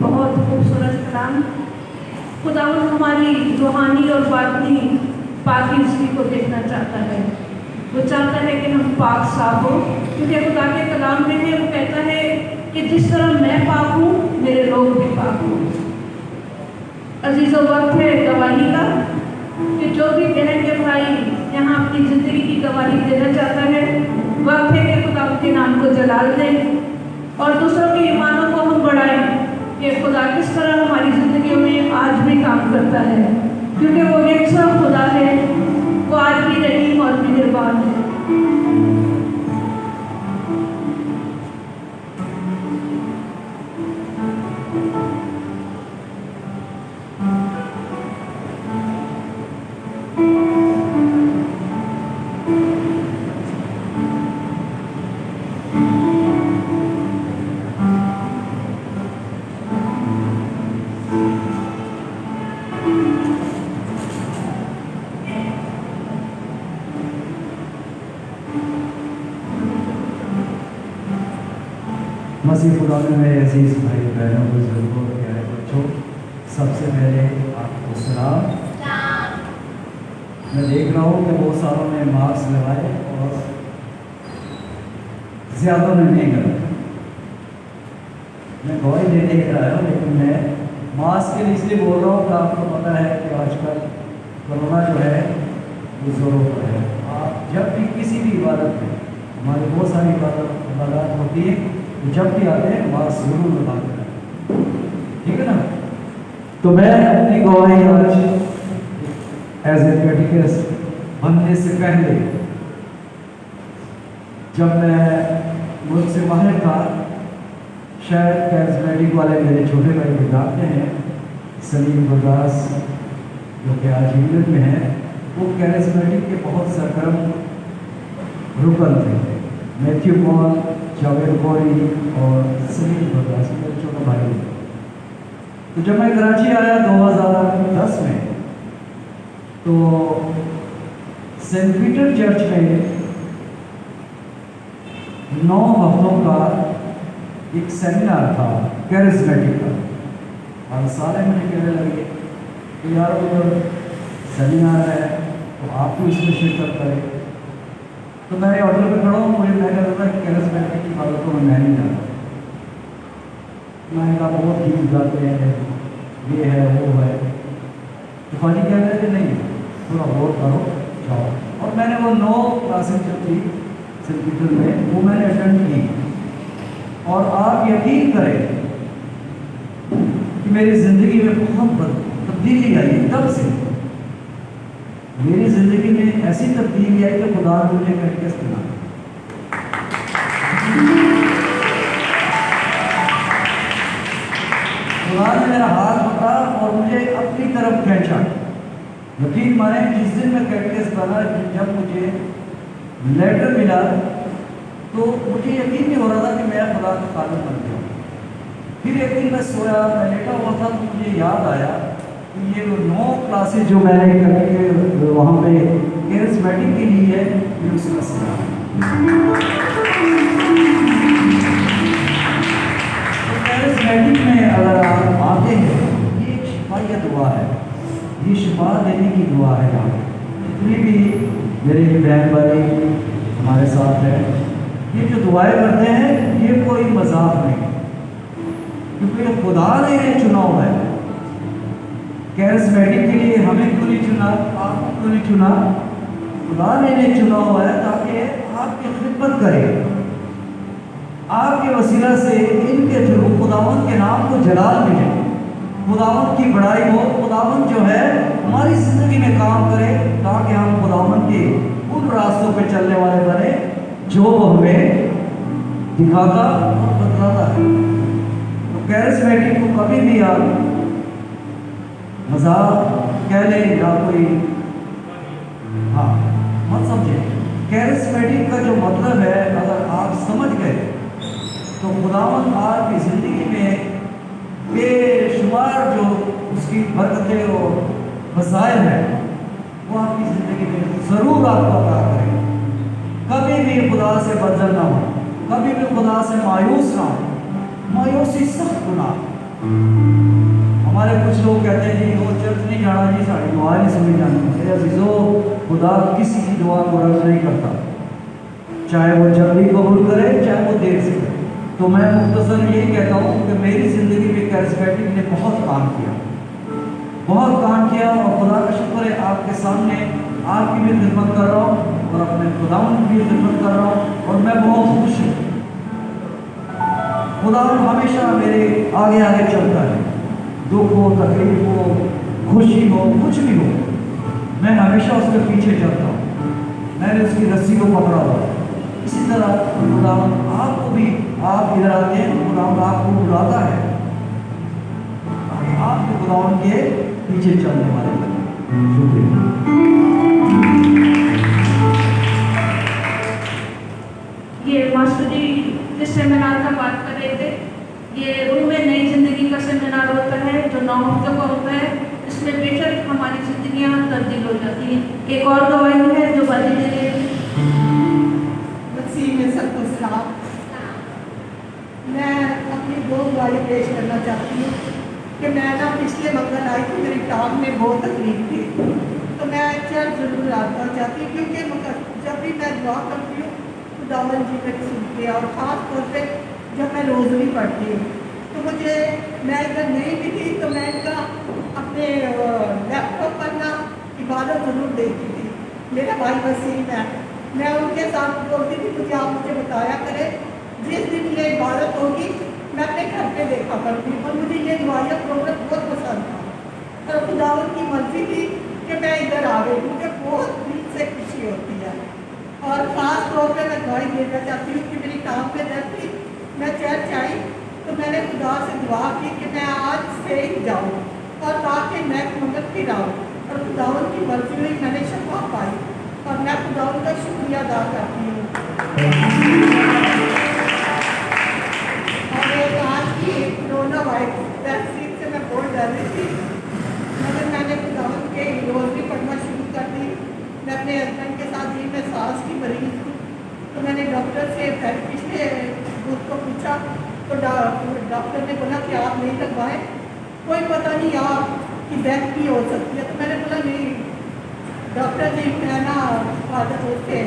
बहुत खूबसूरत कलाम। खुदावंद हमारी रूहानी और बातनी पाकीज़गी को देखना चाहता है। वो चाहता है कि हम पाक साफ हो, क्योंकि खुदा के कलाम में है, वो कहता है कि जिस तरह मैं पाक हूँ मेरे लोग भी पाक हों। अजीज़ों, वक्त है गवाही का कि जो भी बहन के भाई यहाँ अपनी ज़िंदगी की गवाही देना चाहता है, वक्त है कि खुदा के नाम को जलाल दें और दूसरों के ईमानों को हम बढ़ाएं कि खुदा किस तरह हमारी ज़िंदगी में आज भी काम करता है, क्योंकि वो एक सा खुदा है, वो आज भी रहीम और मेहरबान है। मसीह खुदा में मेरे अजीज़ भाई बहनों बुजुर्गों प्यारे बच्चों, सबसे पहले आपको सलाम। मैं देख रहा हूँ कि बहुत सारों ने मास्क लगाए और ज़्यादा ने नहीं लगाए। मैं गवाही देने के आया हूँ, लेकिन मैं मास्क के लिए इसलिए बोल रहा हूँ कि आपको पता है कि आजकल कोरोना जो है वो ज़ोरों पर है। आप जब भी किसी भी इबादत में, हमारी बहुत सारी इबादत होती है, तो जब भी आते हैं मास्क ज़रूर लगा कर आए, ठीक है ना। तो मैं अपनी गवाही आज एज ए कैटेकिस्ट बनने से पहले, जब मैं मुल्क से बाहर था, शायद कैरिस्मेटिक वाले मेरे छोटे भाई भी जानते हैं, सलीम गुरदास जो कि आज इंग्लैंड में है, वो कैरिस्मेटिक के बहुत सरगर्म रुकन थे। मैथ्यू पॉल, जावेद गौरी और सलीम गुरदास मेरे छोटा भाई थे। तो जब मैं कराची आया 2010 में, तो सेंट पीटर चर्च में 9 हफ्तों का एक सेमिनार था कैरिस्मेटिक का। और सारे मुझे कहने लगे कि यार वो सेमिनार है तो आप तो इसमें शिरकत करें। तो मैं ऑर्डर पे खड़ा हूँ, मुझे मैं कहता था कि कैरिस्मेटिक की बातों में मैं नहीं जाता। मैंने कहा बहुत गीत गाते हैं, ये है वो है। तो पाजी कह रहे थे नहीं थोड़ा बहुत करो जाओ। और मैंने वो 9 क्लासेस जो थी सेंट पीटर में, वो मैंने अटेंड की। और आप यकीन करें कि मेरी ज़िंदगी में बहुत तब्दीली आई तब से। मेरी ज़िंदगी में ऐसी तब्दीली आई कि खुदा ने मुझे कैटेकिस्ट बनाया। खुदा ने मेरा हाथ पकड़ा और मुझे अपनी तरफ खींचा। यकीन माने जिस दिन मैं कैटेकिस्ट बना, जब मुझे लेटर मिला तो मुझे यकीन नहीं हो रहा था कि मैं खुदा का खालिद बन गया। फिर एक दिन मैं सोया, मैं लेटा हुआ था, तो मुझे याद आया कि ये 9 क्लासेस जो मैंने करके वहाँ पे कैरिस्मेटिक के लिए है, ये उसका सलाह। तो कैरिस्मेटिक में अगर आप आते हैं, ये एक शिफाई दुआ है, ये शिफा देने की दुआ है। यहाँ जितनी भी मेरे बहन भाई हमारे साथ हैं, ये जो दुआएं करते हैं, ये कोई मजाक नहीं, क्योंकि खुदा ने इन्हें चुना हुआ है। कैरिस्मेटिक के लिए हमें क्यों नहीं चुना, आपको क्यों नहीं चुना? खुदा ने इन्हें चुना हुआ है ताकि आपकी खिदमत करें। आपके वसीला से इनके थ्रू खुदावंद के नाम को जलाल मिले, खुदावंद की बड़ाई हो, खुदावंद जो है हमारी ज़िंदगी में काम करे, ताकि हम खुदावंद के उन रास्तों पे चलने वाले बने जो वो हमें दिखाता और बतलाता है। तो कैरिस्मेटिक को कभी भी आप मजाक कह लें या कोई मत समझे। कैरिस्मेटिक का जो मतलब है, अगर आप समझ गए तो खुदावंद आपकी ज़िंदगी में बेशुमार जो उसकी बरकतें और वसाइल हैं, वो आपकी ज़िंदगी में ज़रूर आपको अता करें। कभी भी खुदा से बदल ना हो, कभी भी खुदा से मायूस ना हो। मायूसी सख्त गुनाह। हमारे कुछ लोग कहते हैं जी वो चर्च नहीं जाना जी, साड़ी दुआ नहीं सुनी जानी। मेरे अजीज़ों, खुदा किसी की दुआ को रद्द नहीं करता, चाहे वो जल्दी कबूल करे चाहे वो देर से करे। तो मैं मुख्तसर यही कहता हूँ कि मेरी ज़िंदगी में कैरिस्मेटिक ने बहुत काम किया, बहुत काम किया। और खुदा का शुक्र है आपके सामने आपकी भी खिदमत कर रहा हूँ और अपने खुदावंद की भी खिदमत कर रहा हूँ, और मैं बहुत खुश हूँ। खुदावंद हमेशा मेरे आगे आगे चलता है, दुख हो, तकलीफ हो, खुशी हो, कुछ भी हो, मैं हमेशा उसके पीछे चलता हूँ। मैंने उसकी रस्सी को पकड़ा हुआ। इसी तरह खुदावंद आपको भी, आप इधर आते हैं, खुदावंद आपको बुलाता है, आप भी खुदावंद के पीछे चलने वाले बने। शुक्रिया। ये मास्टर जी जिस सेमिनार का बात कर रहे थे, ये रूह में नई जिंदगी का सेमिनार होता है जो 9 हफ्तों का होता है। इसमें बेशक हमारी जिंदगियां तब्दील हो जाती हैं। एक और गवाही है जो बाजी दे रहे हैं। मसीह में सबको सलाम। मैं अपनी दो गुजारिश पेश करना चाहती हूँ कि मैं ना पिछले मंगल आई थी, मेरी टांग में बहुत तकलीफ थी, तो मैं चर्च जरूर आना चाहती हूँ क्योंकि जब भी मैं दुआ करती हूँ खुदावन जी मेरी सुनती है, और ख़ास तौर पे जब मैं रोज़री पढ़ती हूँ तो मुझे, मैं इधर नहीं भी थी तो मैं इनका अपने लैपटॉप पर ना इबादत ज़रूर देखती थी। मेरा भाई वसीम है, मैं उनके साथ बोलती थी मुझे आप मुझे बताया करें जिस दिन ये इबादत होगी मैं अपने घर पे देखा करती हूँ, और मुझे ये दुआया प्रोग्राम बहुत पसंद था और खुदावन की मर्जी थी कि मैं इधर आ गई। मुझे बहुत दिल से खुशी होती है, और ख़ास तौर पे मैं दुआई देना चाहती हूँ कि मेरी टांग पे दर्द थी, मैं चर्च आई तो मैंने खुदा से दुआ की कि मैं आज से ही जाऊँ और ताकि मैं मंगल फिर आऊँ, और खुदावन की मर्जी हुई, मैंने शफा पाई और मैं खुदावन का शुक्रिया अदा करती हूँ। और एक आज की कोरोना वायरस वैक्सीन से मैं बहुत डर रही थी, मगर मैंने खुदावन के रोज़ भी पढ़ना शुरू कर दी। मैं अपने हस्बैंड के साथ ही, मैं सांस की मरीज थी, तो मैंने डॉक्टर से पिछले बुध को पूछा तो डॉक्टर ने बोला कि आप नहीं लगवाएं, कोई पता नहीं आपकी डेथ भी हो सकती है। तो मैंने बोला नहीं डॉक्टर जी, मैं ना आदत होते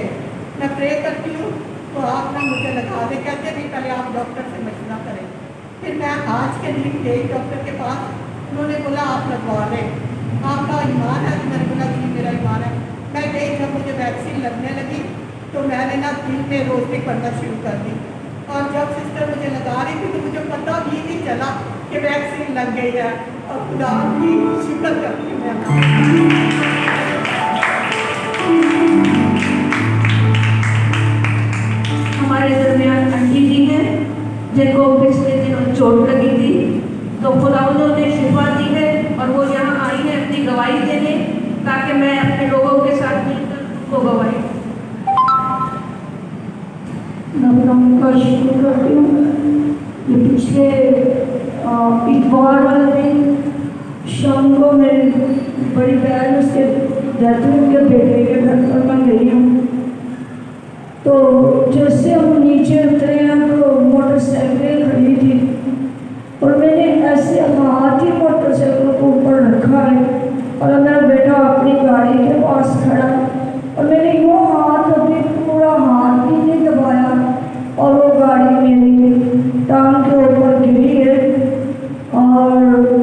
मैं प्रे करती हूँ तो आप ना मुझे लगा दे। कहते नहीं पहले आप डॉक्टर से मशवरा करें। फिर मैं आज के दिन गई डॉक्टर के पास, उन्होंने बोला आप लगवा लें, आपका ईमान है। तो मैंने बोला जी मेरा ईमान है। मैं गई, जब मुझे वैक्सीन लगने लगी तो मैंने ना दिन में रोज़ी पढ़ना शुरू कर दी, और जब सिस्टर मुझे लगा रही थी तो मुझे पता भी नहीं चला कि वैक्सीन लग गई है, और खुदा की शुक्र करती हूँ मैं। हमारे दरमियान आंटी जी हैं जिनको पिछले दिनों चोट लगी थी, तो खुदा उन्होंने शिफा दी है और वो यहाँ आई है अपनी गवाही देने, ताकि मैं अपने लोगों के साथ मिलकर उनको गवाही का शुक्र करती हूँ। ये पिछले इतवार वाले दिन शाम को मेरी बड़ी बहन उसके डेथ के बेटे के घर पर मैं गई हूँ, तो जैसे हम नीचे उतरे हैं तो मोटरसाइकिल खड़ी थी, और मैंने ऐसे हाथ ही मोटरसाइकिल को ऊपर रखा है और मेरा बेटा अपनी गाड़ी के पास खड़ा, और मैंने वो हाथ अभी पूरा हाथ भी नहीं दबाया और वो गाड़ी मेरी टांग के ऊपर गिरी है, और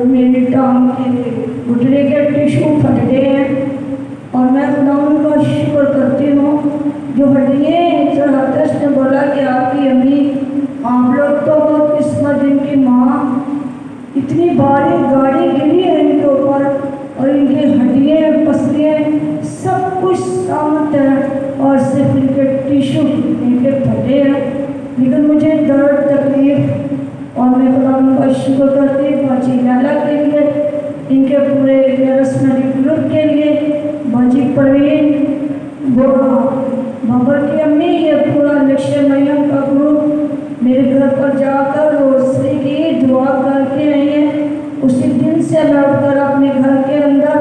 मेरी टांग के घुटने के टिश्यू फट गए हैं। और मैं खुदावन का शुक्र करती हूँ जो हड्डियाँ चढ़ाते ने बोला कि आपकी अम्मी, आप लोग तो बहुत किस्मत, इनकी माँ इतनी भारी गाड़ी गिरी है इनके ऊपर और इनकी हड्डियाँ पसलियाँ सब कुछ सामत है, और सिर्फ इनके टिश्यू इनके फटे हैं, लेकिन मुझे दर्द तकलीफ, और मैं खुदावन का शुक्र करती हूँ बाजी लैला के लिए, इनके पूरे रस्मरी ग्रुप के लिए, बाजी परवीन बाबर की अम्मी, ये पूरा लक्ष्य मैयम का ग्रुप मेरे घर पर जाकर रोज़री की दुआ करके आई है। उसी दिन से मैं उठकर अपने घर के अंदर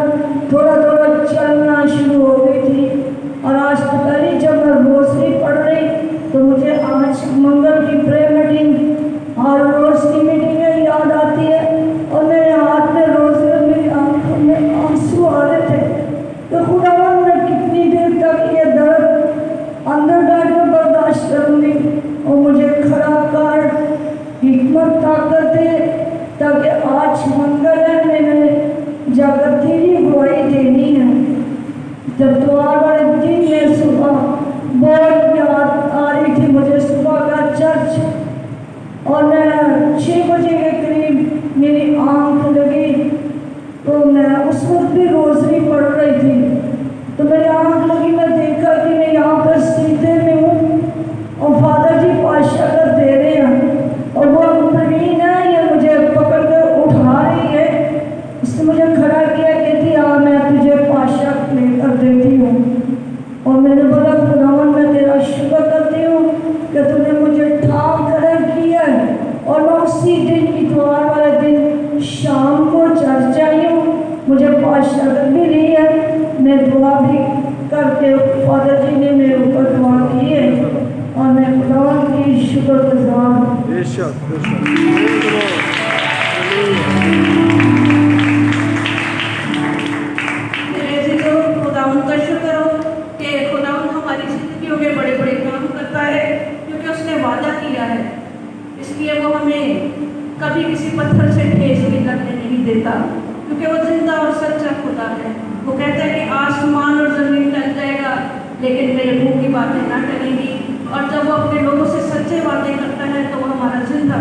थोड़ा थोड़ा चलना शुरू हो गई थी, और आज पता नहीं जब मैं रोज़री पढ़ रही तो मुझे आज मंगल की प्रेयर मीटिंग और रोज़ की मीटिंगें याद आती है, और मेरे हाथ में रोज़री, मेरी आंखों में आंसू आ रहे थे। तो खुदावन मैं कितनी देर तक ये दर्द अंदर बैठ कर बर्दाश्त करूँगी, और मुझे खड़ा कर हिकमत ताकत दे, ताकि आज मंगल है, मैंने जागृति की गवाही देनी है। जब द्वार वाले दिन में सुबह बहुत याद आ रही थी मुझे सुबह का चर्च, और मैं 6 बजे के करीब मेरी आँख लगी, तो मैं उस वक्त भी रोज़री पढ़ रही थी, तो मेरी आँख लगी, मैं देखा कि मैं यहाँ पर सीधे में हूँ और फादर जी पाशा कर दे रहे हैं, और वो प्रवीण है, ये मुझे पकड़ कर उठा रही है, उसने मुझे खड़ा किया, कहती हाँ मैं तुझे पाशा लेकर देती हूँ। और मैंने बोला खुदावन मैं तेरा शुक्र करती हूँ कि तूने मुझे ठाम खड़ा किया है, और मैं उसी दिन इतवार वाले दिन शाम को चर्च आई हूँ, मुझे पाशा भी ली है, मैं दुआ भी करके फादर जी ने मेरे ऊपर दुआ की है, और मैं खुदावन की शुक्रगुजार हूँ। कभी किसी पत्थर से ठेस भी लगने नहीं देता, क्योंकि वो जिंदा और सच्चा खुदा है। वो कहता है कि आसमान और जमीन टल जाएगा लेकिन मेरे मुंह की बातें ना टलेंगी। और जब वो अपने लोगों से सच्चे वादे करता है तो वो हमारा जिंदा